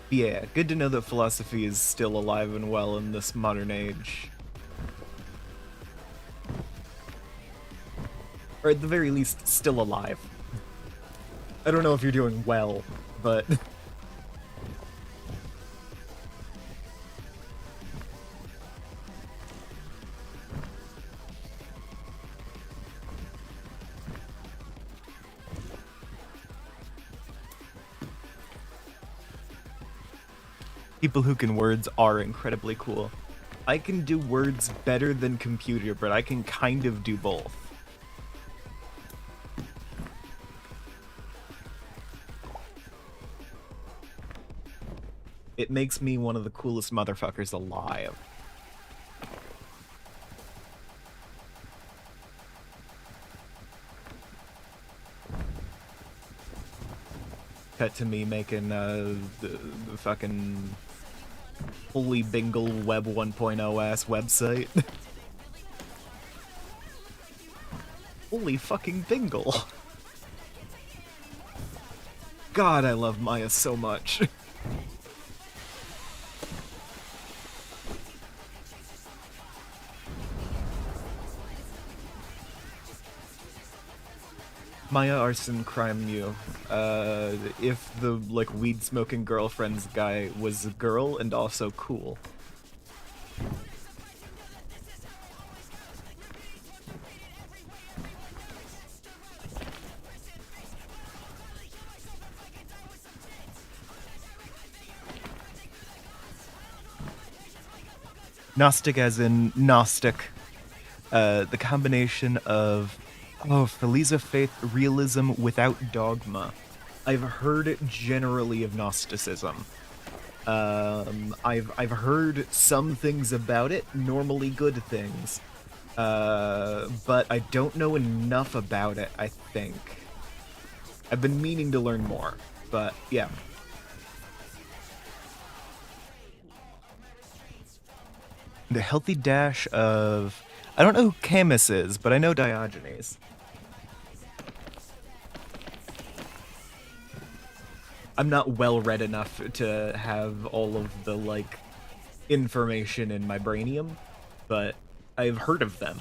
Yeah, good to know that philosophy is still alive and well in this modern age. Or at the very least, still alive. I don't know if you're doing well, but... People who can words are incredibly cool. I can do words better than computer, but I can kind of do both. It makes me one of the coolest motherfuckers alive. Cut to me making the fucking Holy Bingle Web 1.0 ass website. Holy fucking Bingle. God, I love Maya so much. Maya Arson Crime You. If the, like, weed-smoking girlfriend's guy was a girl and also cool. Gnostic as in Gnostic. The combination of... Oh, Feliza Faith realism without dogma. I've heard generally of Gnosticism. I've heard some things about it, normally good things. But I don't know enough about it, I think. I've been meaning to learn more, but yeah. The healthy dash of... I don't know who Camus is, but I know Diogenes. I'm not well-read enough to have all of the, like, information in my brainium, but I've heard of them.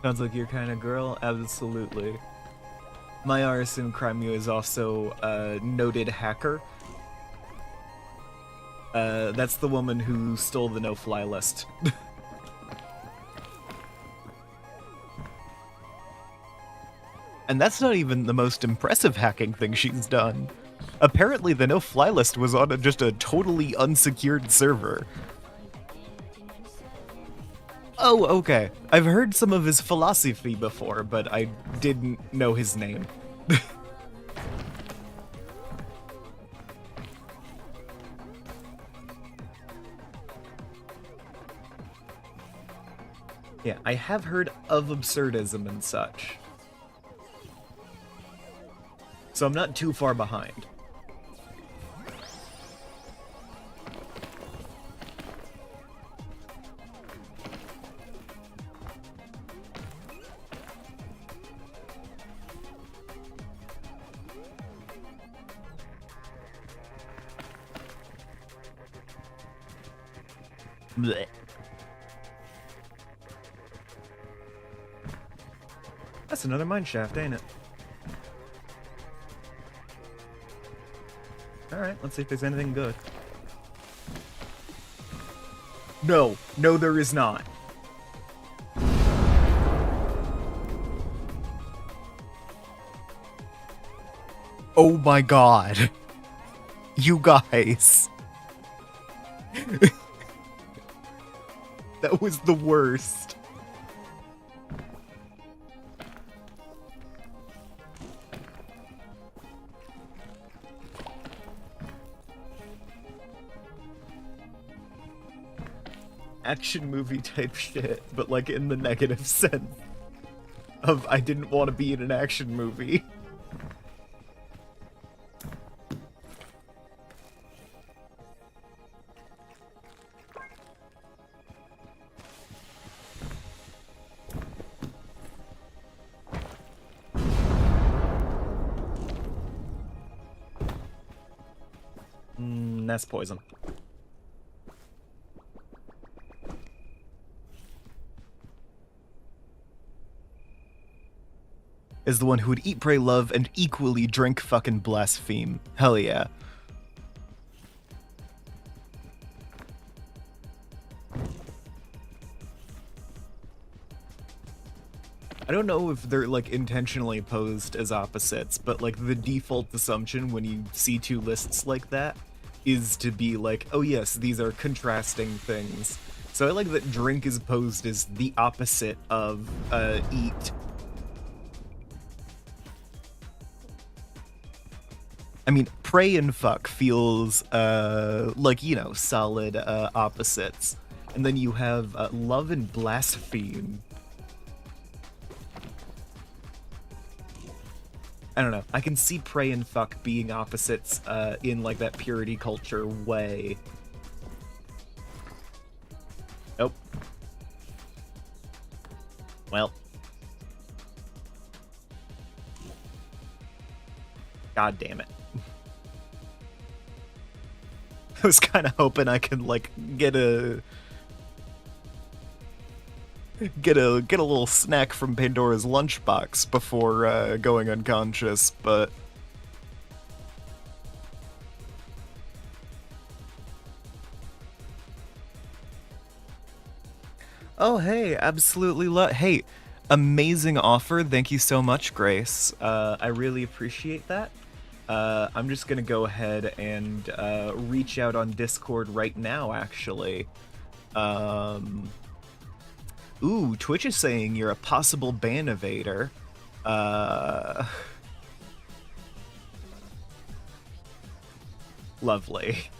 Sounds like your kind of girl? Absolutely. My arson crime is also a noted hacker. That's the woman who stole the no-fly list. And that's not even the most impressive hacking thing she's done. Apparently the no-fly list was on just a totally unsecured server. Oh, okay. I've heard some of his philosophy before, but I didn't know his name. Yeah, I have heard of absurdism and such. So I'm not too far behind. Blech. That's another mine shaft, ain't it? Alright, let's see if there's anything good. No, no there is not. Oh my god. You guys. That was the worst. Action movie type shit, but like in the negative sense of I didn't want to be in an action movie. That's poison. Is the one who would eat, pray, love, and equally drink, fucking blaspheme. Hell yeah. I don't know if they're, like, intentionally posed as opposites, but, like, the default assumption when you see two lists like that is to be like, oh yes, these are contrasting things. So I like that drink is posed as the opposite of, eat. I mean, pray and fuck feels, like, you know, solid, opposites. And then you have, love and blaspheme. I don't know. I can see pray and fuck being opposites, in, like, that purity culture way. Nope. Well. God damn it. I was kind of hoping I could, like, get a little snack from Pandora's lunchbox before going unconscious, but oh hey, absolutely hey, amazing offer. Thank you so much, Grace. I really appreciate that. I'm just gonna go ahead and reach out on Discord right now, actually. Ooh, Twitch is saying you're a possible ban evader. Lovely.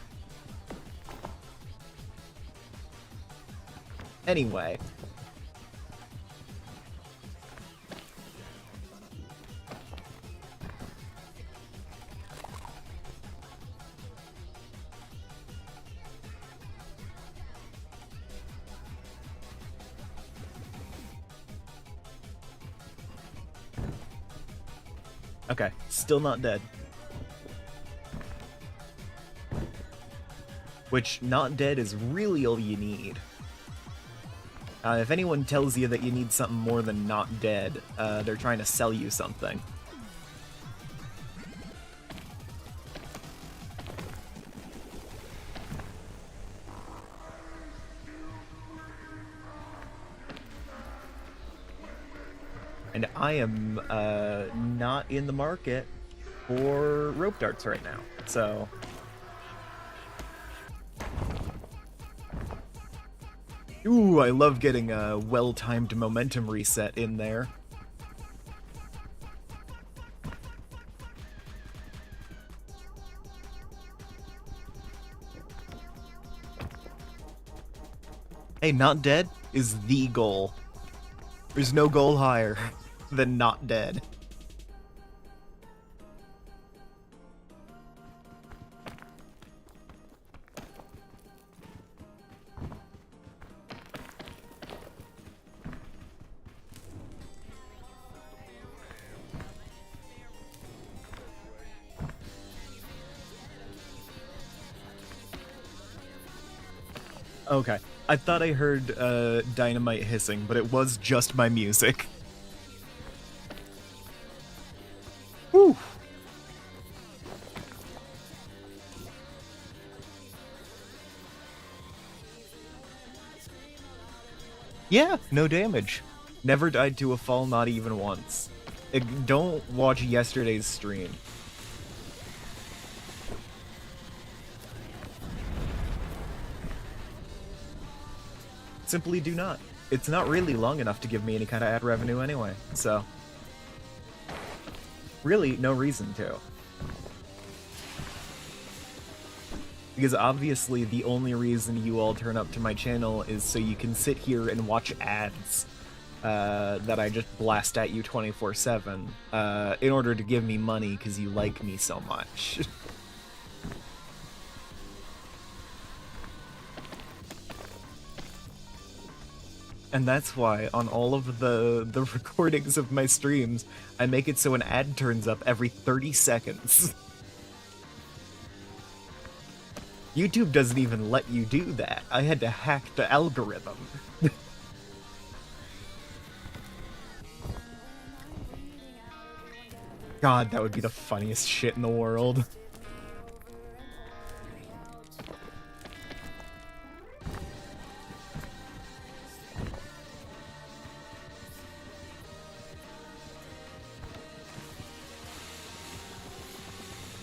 Anyway. Okay, still not dead. Which, not dead is really all you need. If anyone tells you that you need something more than not dead, they're trying to sell you something. And I am not in the market for rope darts right now, so... Ooh, I love getting a well-timed momentum reset in there. Hey, not dead is the goal. There's no goal higher than not dead. Okay. I thought I heard dynamite hissing, but it was just my music. Whew. Yeah, no damage. Never died to a fall, not even once. Don't watch yesterday's stream. Simply do not. It's not really long enough to give me any kind of ad revenue anyway, so... Really, no reason to. Because obviously the only reason you all turn up to my channel is so you can sit here and watch ads that I just blast at you 24/7 in order to give me money because you like me so much. And that's why on all of the recordings of my streams, I make it so an ad turns up every 30 seconds. YouTube doesn't even let you do that. I had to hack the algorithm. God, that would be the funniest shit in the world.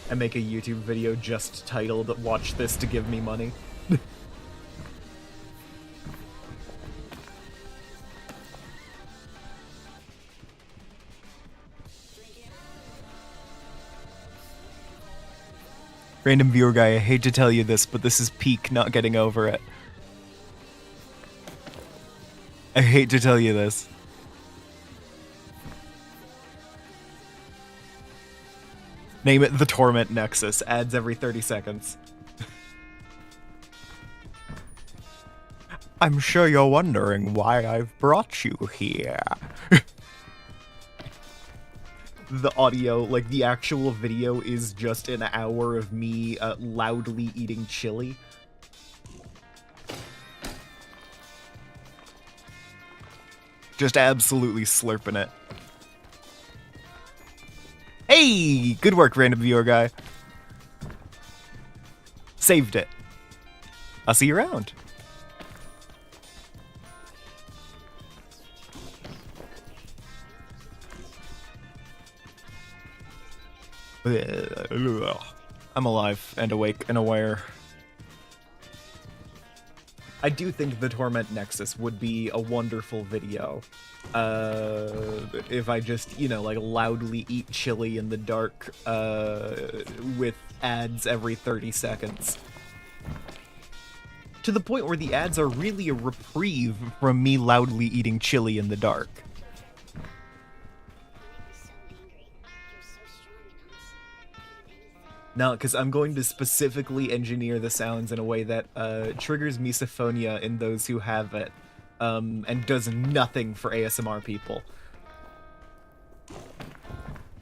I make a YouTube video just titled "Watch This to Give Me Money." Random viewer guy, I hate to tell you this, but this is peak not getting over it. I hate to tell you this. Name it the Torment Nexus. Ads every 30 seconds. I'm sure you're wondering why I've brought you here. The audio, like the actual video, is just an hour of me loudly eating chili. Just absolutely slurping it. Hey! Good work, random viewer guy. Saved it. I'll see you around. I'm alive and awake and aware. I do think the Torment Nexus would be a wonderful video. If I just, you know, like loudly eat chili in the dark with ads every 30 seconds. To the point where the ads are really a reprieve from me loudly eating chili in the dark. No, because I'm going to specifically engineer the sounds in a way that triggers misophonia in those who have it, and does nothing for ASMR people.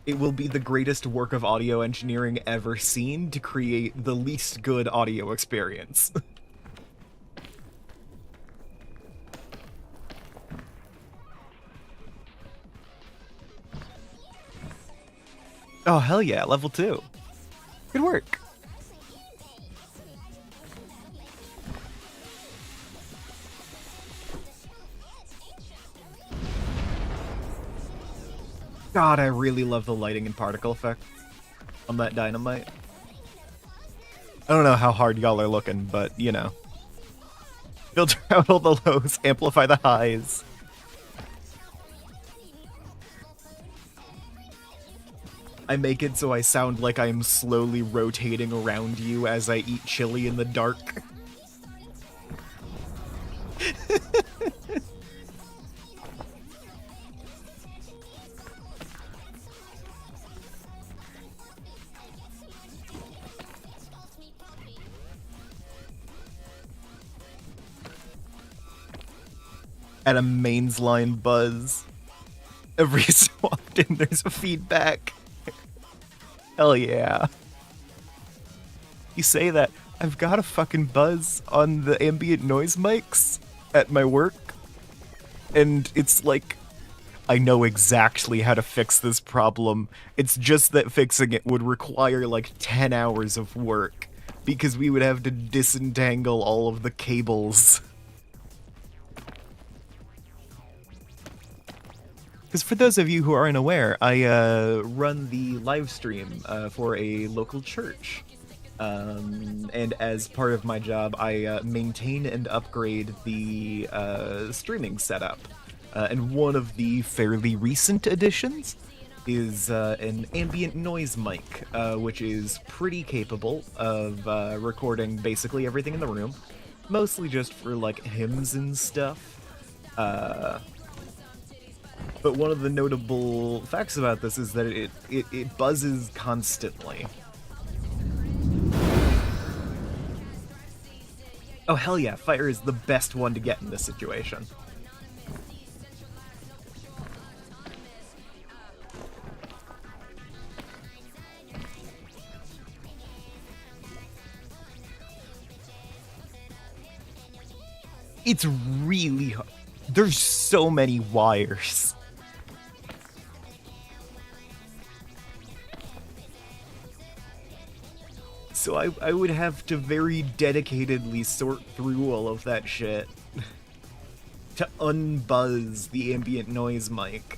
It will be the greatest work of audio engineering ever seen to create the least good audio experience. Oh, hell yeah, level 2. Good work. God, I really love the lighting and particle effect on that dynamite. I don't know how hard y'all are looking, but, you know. Filter out all the lows, amplify the highs. I make it so I sound like I'm slowly rotating around you as I eat chili in the dark. At a mains line buzz. Every so often there's a feedback. Hell yeah. You say that, I've got a fucking buzz on the ambient noise mics at my work, and it's like, I know exactly how to fix this problem. It's just that fixing it would require like 10 hours of work, because we would have to disentangle all of the cables. Because for those of you who aren't aware, I run the live stream for a local church. And as part of my job, I maintain and upgrade the streaming setup. And one of the fairly recent additions is an ambient noise mic, which is pretty capable of recording basically everything in the room. Mostly just for, like, hymns and stuff. But one of the notable facts about this is that it buzzes constantly. Oh hell yeah, fire is the best one to get in this situation. It's really hard. There's so many wires. So I would have to very dedicatedly sort through all of that shit to unbuzz the ambient noise mic.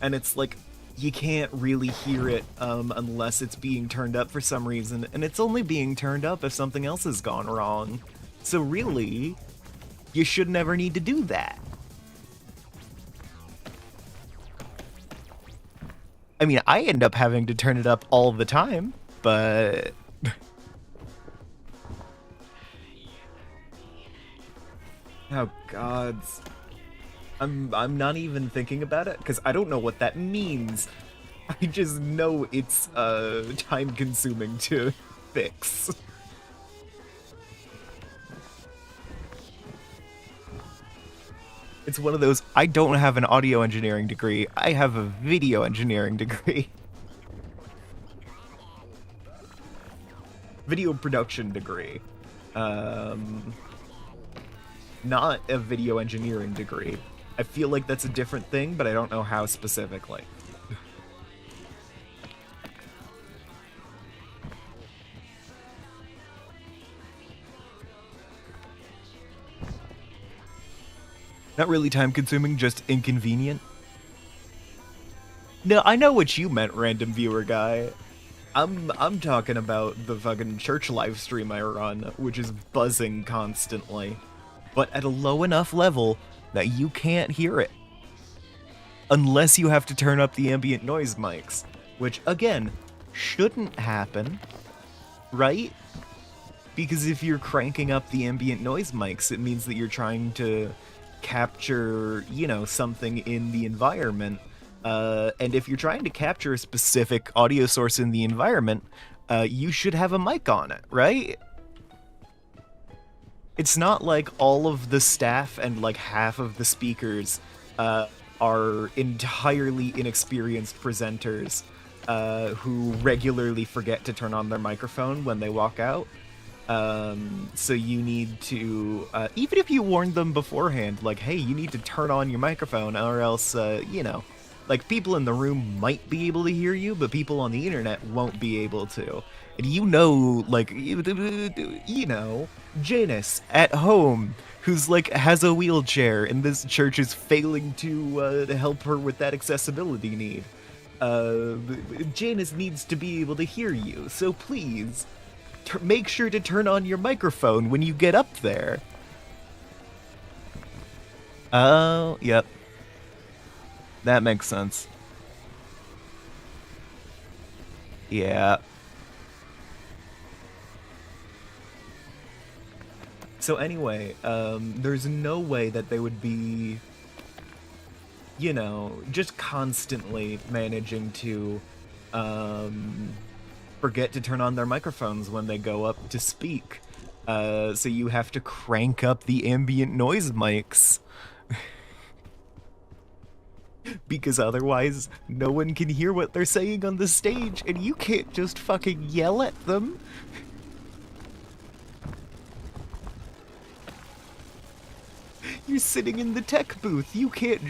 And it's like, you can't really hear it unless it's being turned up for some reason, and it's only being turned up if something else has gone wrong. So really, you should never need to do that. I mean, I end up having to turn it up all the time, but... Oh, gods. I'm not even thinking about it, because I don't know what that means. I just know it's, time-consuming to fix. It's one of those, I don't have an audio engineering degree, I have a video engineering degree. Video production degree. Not a video engineering degree. I feel like that's a different thing, but I don't know how specifically. Not really time-consuming, just inconvenient. No, I know what you meant, random viewer guy. I'm talking about the fucking church live stream I run, which is buzzing constantly, but at a low enough level that you can't hear it. Unless you have to turn up the ambient noise mics, which again, shouldn't happen, right? Because if you're cranking up the ambient noise mics, it means that you're trying to capture, you know, something in the environment. And if you're trying to capture a specific audio source in the environment, you should have a mic on it, right? It's not like all of the staff and like half of the speakers are entirely inexperienced presenters who regularly forget to turn on their microphone when they walk out. So you need to, even if you warned them beforehand, like, hey, you need to turn on your microphone or else, you know, like, people in the room might be able to hear you, but people on the internet won't be able to. And you know, like, you know, Janice at home, who's, like, has a wheelchair, and this church is failing to help her with that accessibility need. Janice needs to be able to hear you, so please, make sure to turn on your microphone when you get up there. Oh, yep. That makes sense. Yeah. So anyway, there's no way that they would be, you know, just constantly managing to forget to turn on their microphones when they go up to speak. So you have to crank up the ambient noise mics. Because otherwise, no one can hear what they're saying on the stage, and you can't just fucking yell at them. You're sitting in the tech booth. You can't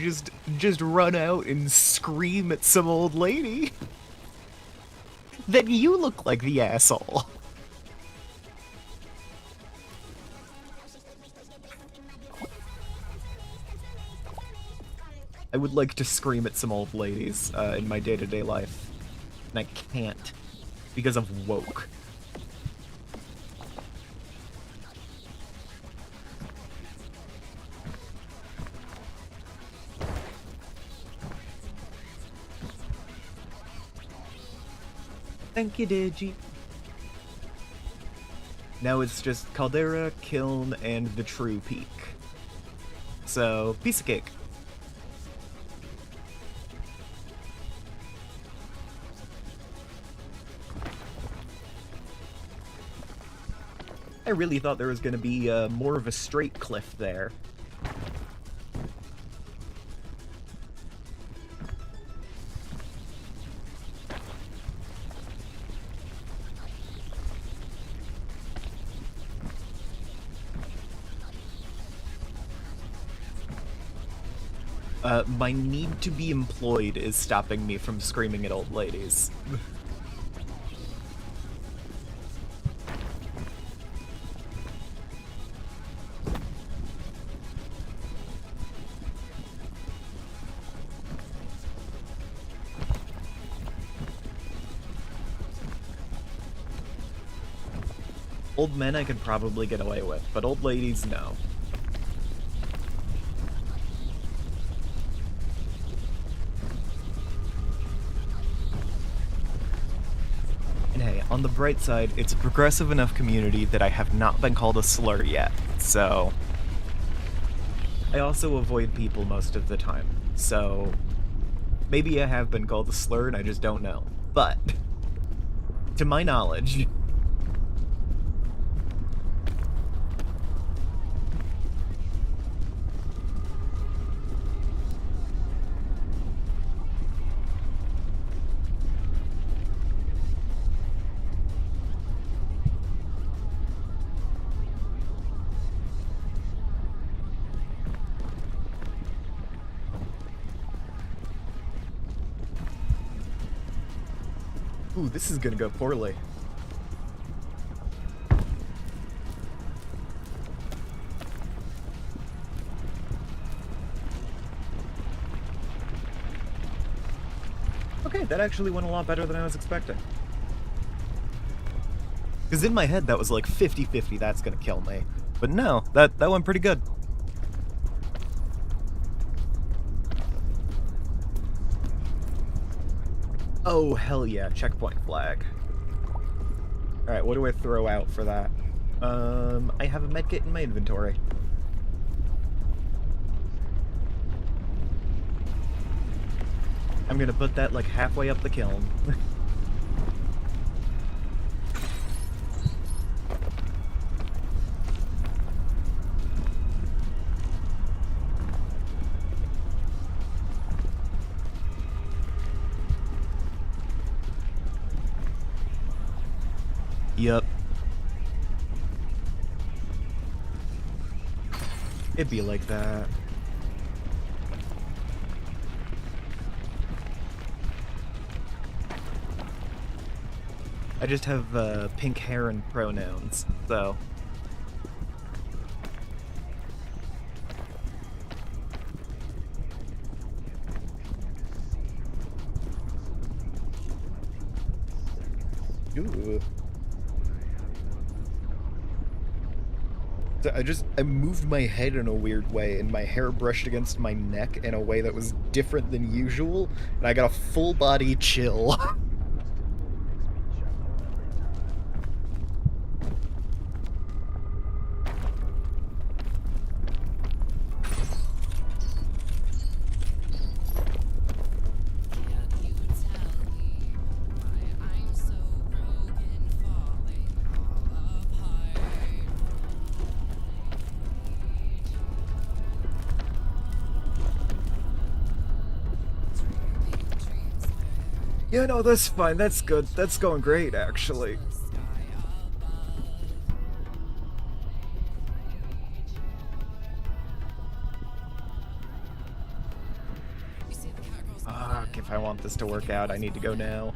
just run out and scream at some old lady. Then you look like the asshole. I would like to scream at some old ladies in my day-to-day life, and I can't because of woke. Thank you, Digi. Now it's just Caldera, Kiln, and the True Peak. So, piece of cake. I really thought there was going to be more of a straight cliff there. My need to be employed is stopping me from screaming at old ladies. Old men I could probably get away with, but old ladies, no. And hey, on the bright side, it's a progressive enough community that I have not been called a slur yet, so... I also avoid people most of the time, so... Maybe I have been called a slur and I just don't know. But, to my knowledge... Ooh, this is gonna go poorly. Okay, that actually went a lot better than I was expecting. Because in my head, that was like 50-50, that's gonna kill me. But no, that went pretty good. Oh, hell yeah, checkpoint flag. Alright, what do I throw out for that? I have a medkit in my inventory. I'm gonna put that like halfway up the kiln. Yup. It'd be like that. I just have pink hair and pronouns, so. Ooh. So I moved my head in a weird way, and my hair brushed against my neck in a way that was different than usual, and I got a full body chill. Yeah, no, that's fine. That's good. That's going great, actually. Fuck, if I want this to work out, I need to go now.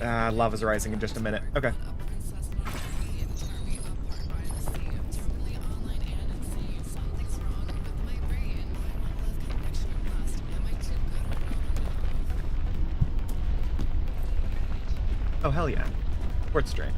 Lava's rising in just a minute. Okay. Oh, hell yeah. Quartz drain.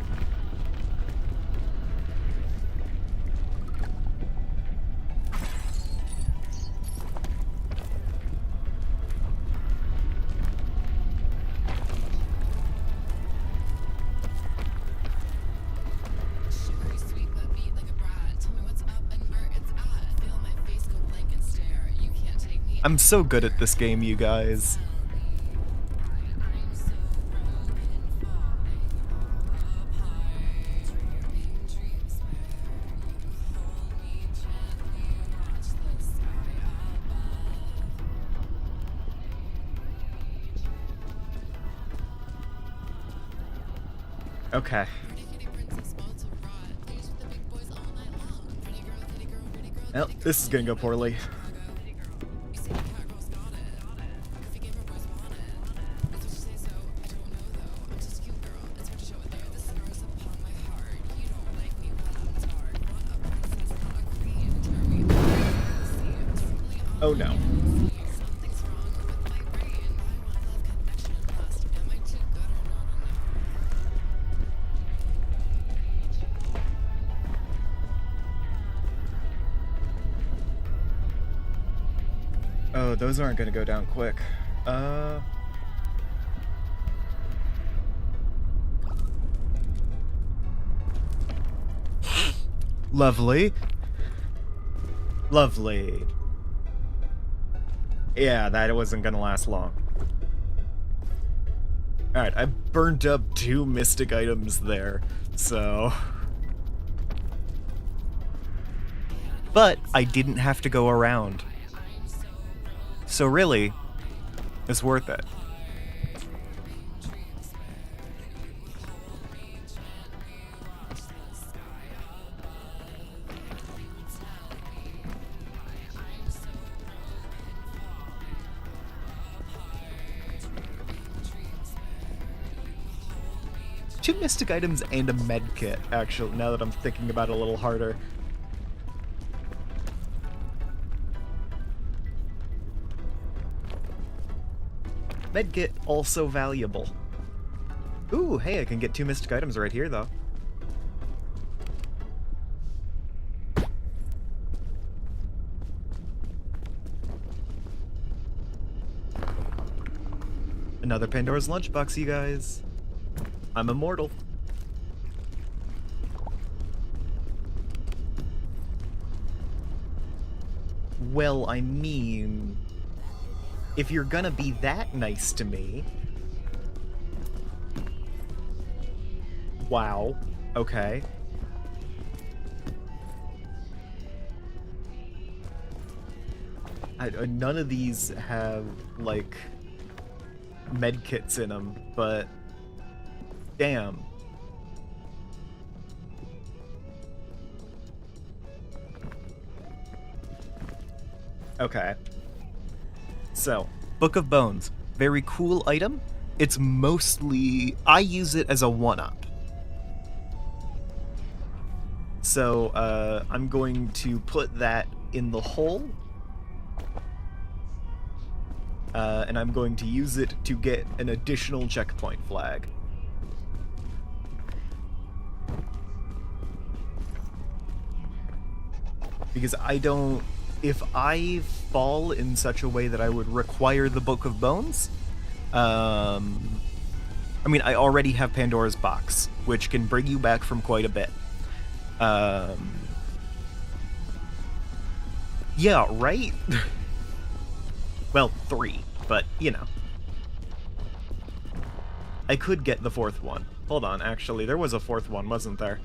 I'm so good at this game, you guys. Okay. Well, this is gonna go poorly. Oh no. Oh, those aren't gonna go down quick. Lovely. Lovely. Yeah, that wasn't gonna last long. Alright, I burned up 2 mystic items there, so... But I didn't have to go around. So really, it's worth it. Two mystic items and a med kit, actually, now that I'm thinking about it a little harder. Medkit, also valuable. Ooh, hey, I can get 2 mystic items right here, though. Another Pandora's Lunchbox, you guys. I'm immortal. Well, I mean, if you're gonna be that nice to me... Wow. Okay. None of these have, like, medkits in them, but... Damn. Okay. So, Book of Bones. Very cool item. It's mostly... I use it as a 1-up. So, I'm going to put that in the hole. And I'm going to use it to get an additional checkpoint flag. Because I don't... If I fall in such a way that I would require the Book of Bones... I mean, I already have Pandora's Box, which can bring you back from quite a bit. Yeah, right? Well, 3, but, you know. I could get the 4th one. Hold on, actually, there was a 4th one, wasn't there?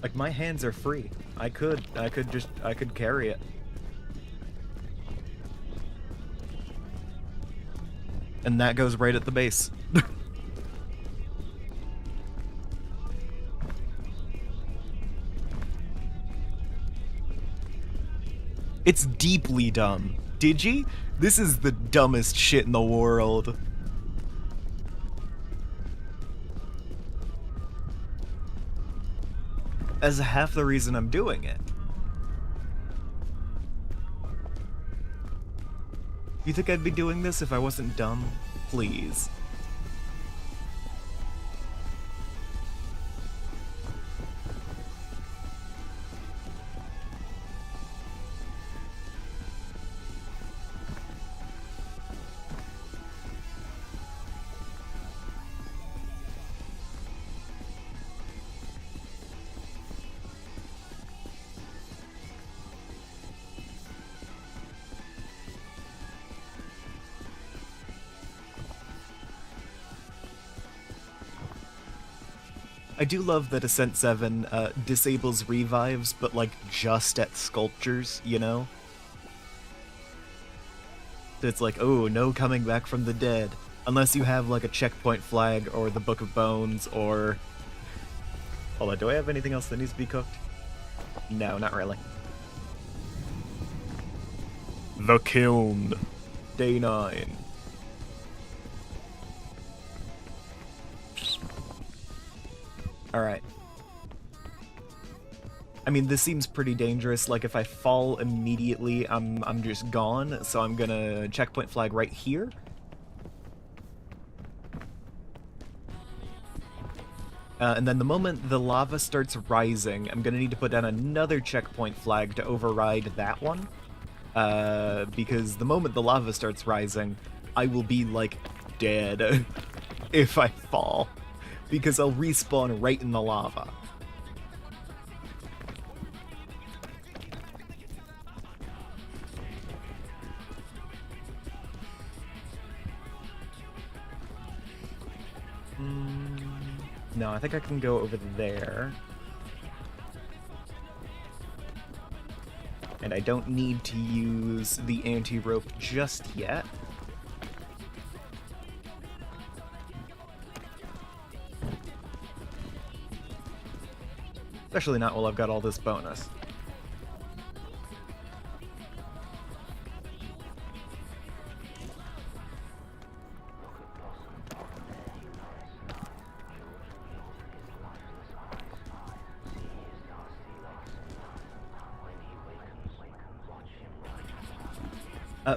Like, my hands are free. I could carry it. And that goes right at the base. It's deeply dumb. Digi? This is the dumbest shit in the world. As half the reason I'm doing it. You think I'd be doing this if I wasn't dumb? Please. I do love that Ascent 7 disables revives, but like just at sculptures, you know? It's like, oh, no coming back from the dead. Unless you have like a checkpoint flag or the Book of Bones or... Hold on, do I have anything else that needs to be cooked? No, not really. The Kiln. Day 9. Alright. I mean, this seems pretty dangerous. Like, if I fall immediately, I'm just gone. So I'm gonna checkpoint flag right here. And then the moment the lava starts rising, I'm gonna need to put down another checkpoint flag to override that one. Because the moment the lava starts rising, I will be, like, dead if I fall. Because I'll respawn right in the lava. No, I think I can go over there. And I don't need to use the anti-rope just yet. Especially not while I've got all this bonus.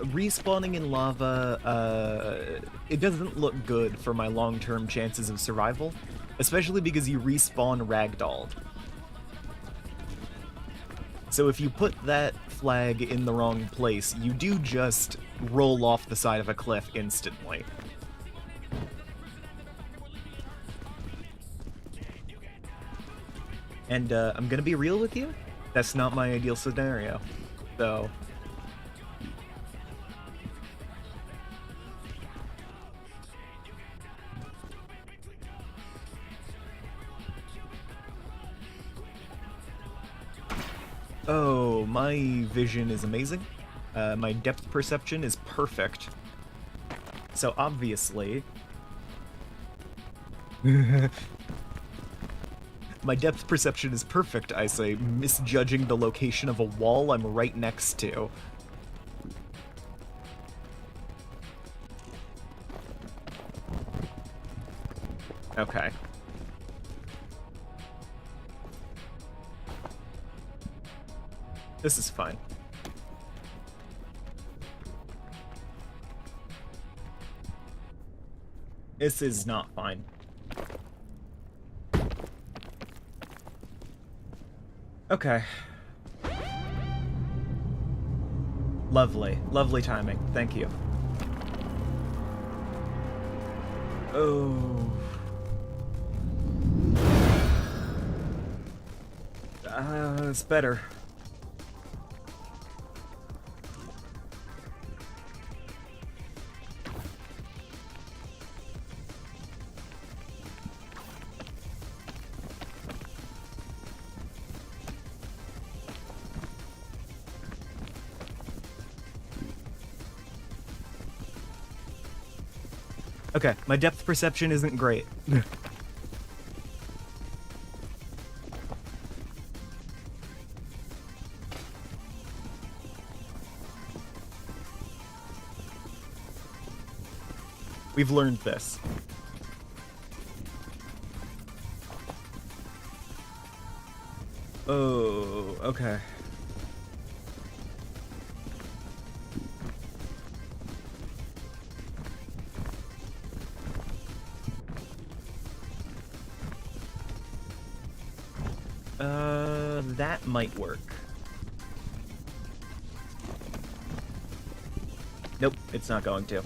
Respawning in lava, it doesn't look good for my long-term chances of survival, especially because you respawn ragdolled. So if you put that flag in the wrong place, you do just roll off the side of a cliff instantly. And I'm gonna be real with you, that's not my ideal scenario, so... Oh, my vision is amazing. My depth perception is perfect. So obviously... My depth perception is perfect, I say, misjudging the location of a wall I'm right next to. Okay. This is fine. This is not fine. Okay. Lovely. Lovely timing. Thank you. Oh. It's better. Okay, my depth perception isn't great. We've learned this. Oh, okay. That might work. Nope, it's not going to.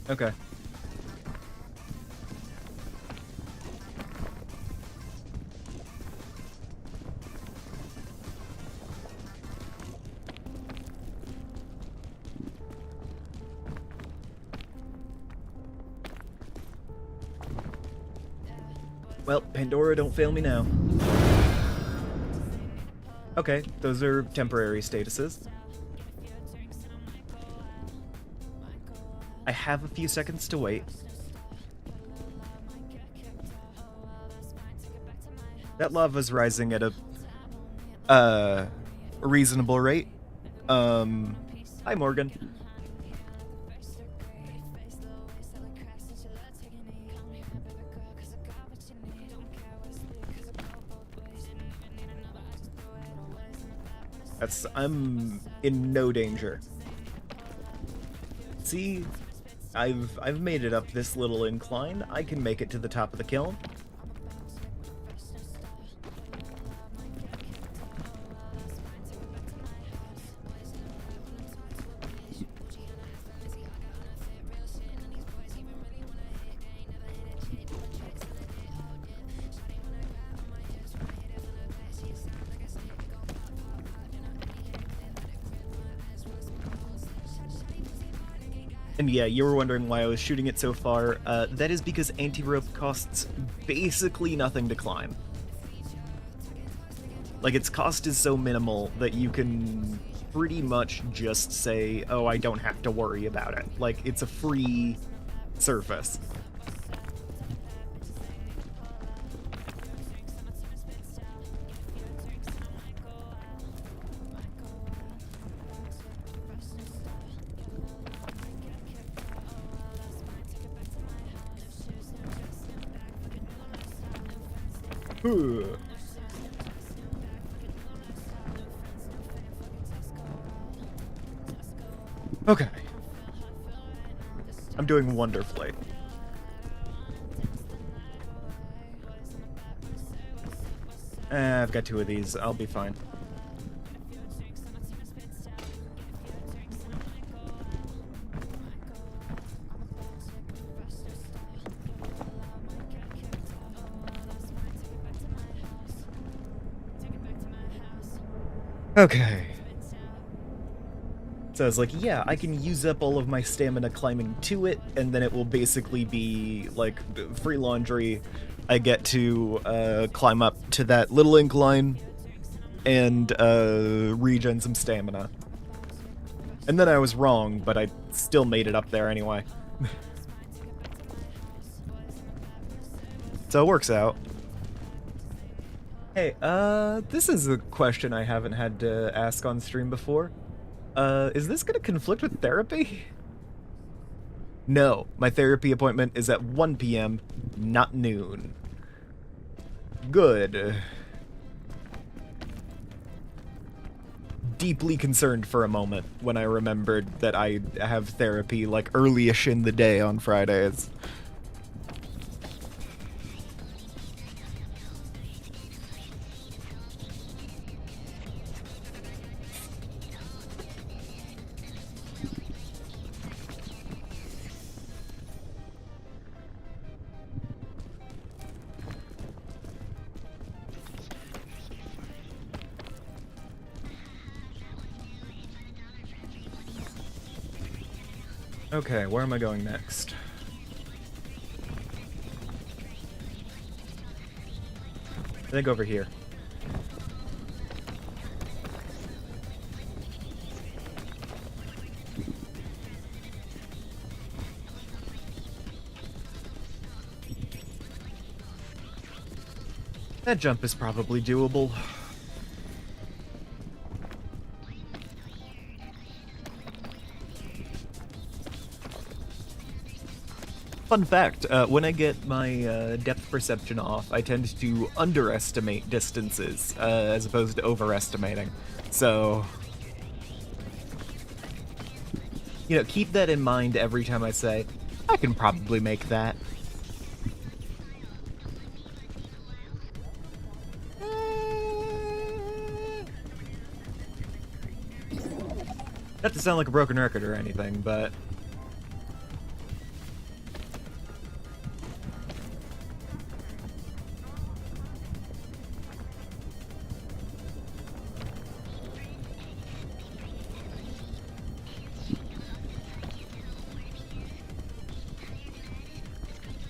Okay. Well, Pandora, don't fail me now. Okay, those are temporary statuses. I have a few seconds to wait. That lava's rising at a reasonable rate. Hi, Morgan. I'm in no danger. See, I've made it up this little incline. I can make it to the top of the kiln. And yeah, you were wondering why I was shooting it so far. That is because anti-rope costs basically nothing to climb. Like, its cost is so minimal that you can pretty much just say, oh, I don't have to worry about it. Like, it's a free surface. Okay. I'm doing wonderfully. I've got 2 of these. I'll be fine. Okay. So I was like, yeah, I can use up all of my stamina climbing to it, and then it will basically be, like, free laundry. I get to climb up to that little incline and regen some stamina. And then I was wrong, but I still made it up there anyway. So it works out. Hey, this is a question I haven't had to ask on stream before. Is this gonna conflict with therapy? No, my therapy appointment is at 1 p.m., not noon. Good. Deeply concerned for a moment when I remembered that I have therapy, like, early-ish in the day on Fridays. Okay, where am I going next? I think over here. That jump is probably doable. Fun fact, when I get my depth perception off, I tend to underestimate distances, as opposed to overestimating. So, you know, keep that in mind every time I say, I can probably make that. Not to sound like a broken record or anything, but...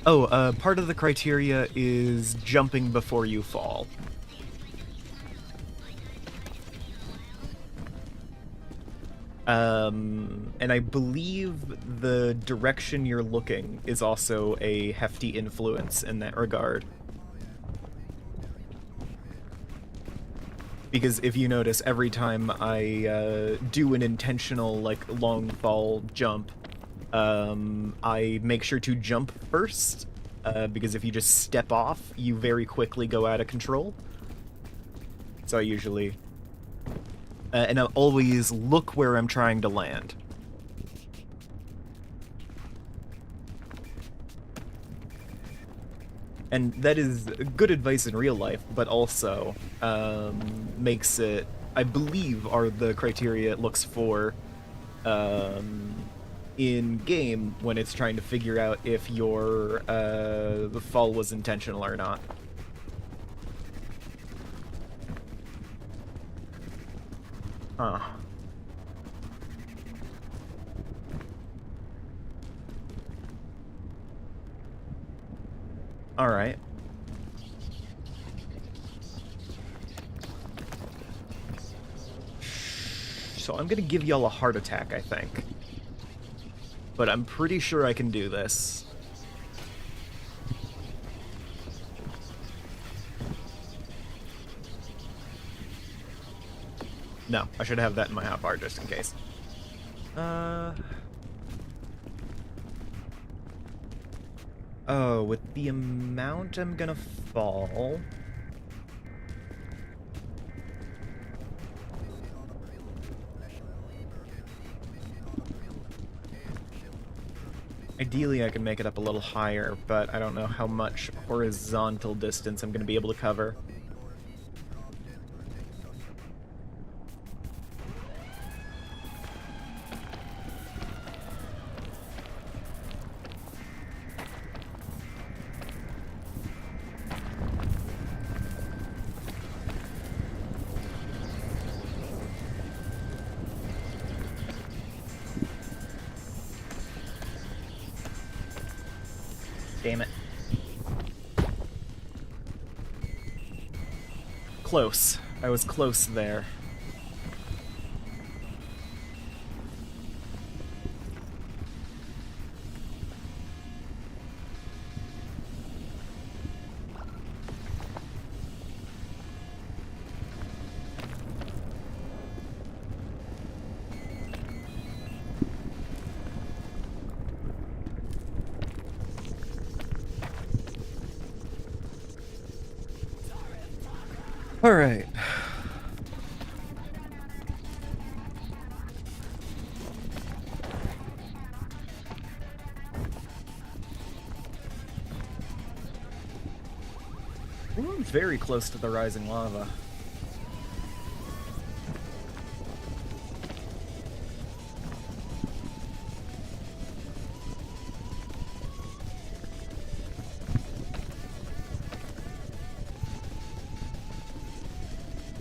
Oh, part of the criteria is jumping before you fall. And I believe the direction you're looking is also a hefty influence in that regard. Because if you notice, every time I do an intentional, like, long fall jump, I make sure to jump first, because if you just step off, you very quickly go out of control. So I usually... and I always look where I'm trying to land. And that is good advice in real life, but also makes it, I believe, are the criteria it looks for in-game when it's trying to figure out if your the fall was intentional or not. Huh. Alright. So I'm gonna give y'all a heart attack, I think. But I'm pretty sure I can do this. No, I should have that in my hotbar just in case. Oh, with the amount I'm gonna fall... Ideally, I can make it up a little higher, but I don't know how much horizontal distance I'm going to be able to cover. Damn it. Close. I was close there. All right. We're very close to the rising lava.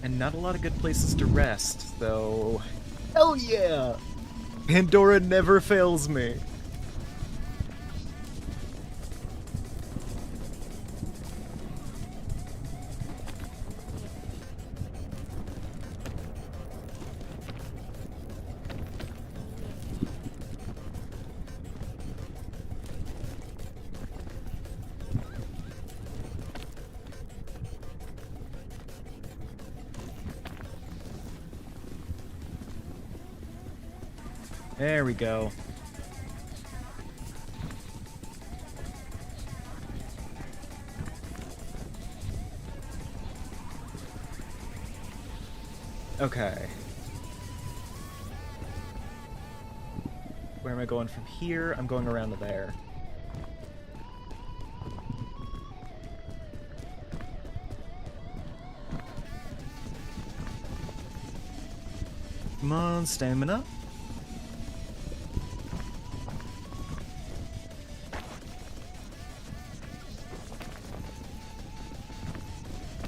And not a lot of good places to rest, though. Hell yeah! Pandora never fails me. There we go. Okay. Where am I going from here? I'm going around to there. Come on, stamina.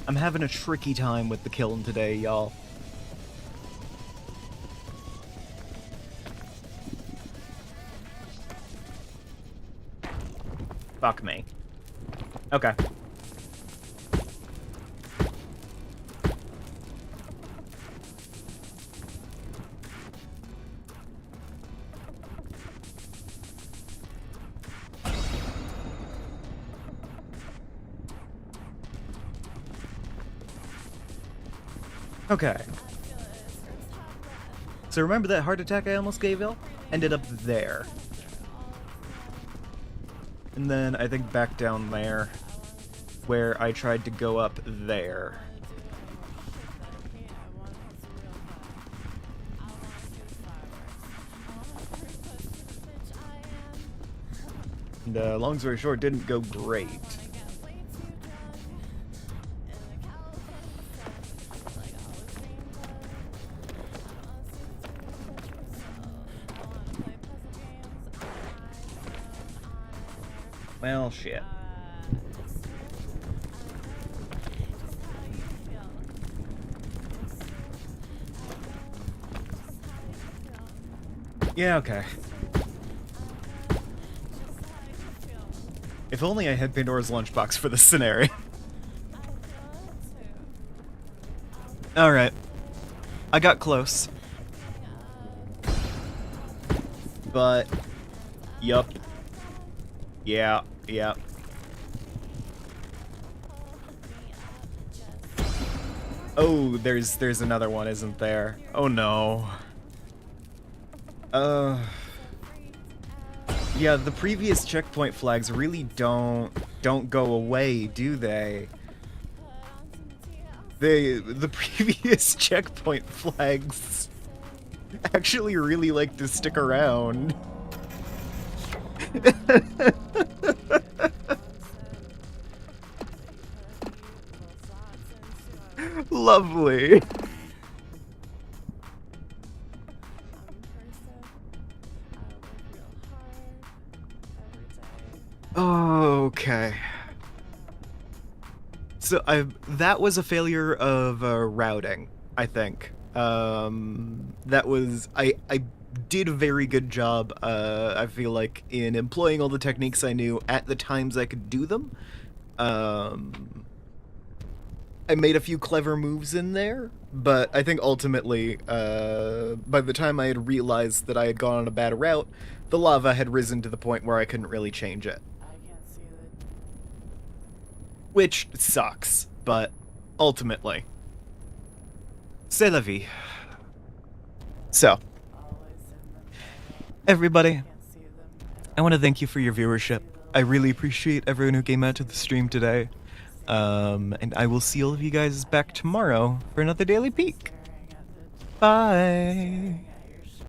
I'm having a tricky time with the kiln today, y'all. Fuck me. Okay. Okay. So remember that heart attack I almost gave y'all? Ended up there. And then I think back down there, where I tried to go up there. And long story short, didn't go great. Well, shit. Yeah, okay. If only I had Pandora's lunchbox for this scenario. Alright. I got close. But... yup. Yeah. Oh, there's another one, isn't there? Oh no. Yeah, the previous checkpoint flags really don't go away, do they? The previous checkpoint flags actually really like to stick around. Lovely. Okay. So that was a failure of routing, I think. That was I did a very good job. I feel like in employing all the techniques I knew at the times I could do them. I made a few clever moves in there, but I think ultimately, by the time I had realized that I had gone on a bad route, the lava had risen to the point where I couldn't really change it. Which sucks, but ultimately, c'est la vie. So, everybody, I want to thank you for your viewership. I really appreciate everyone who came out to the stream today. And I will see all of you guys back tomorrow for another Daily Peek. Bye!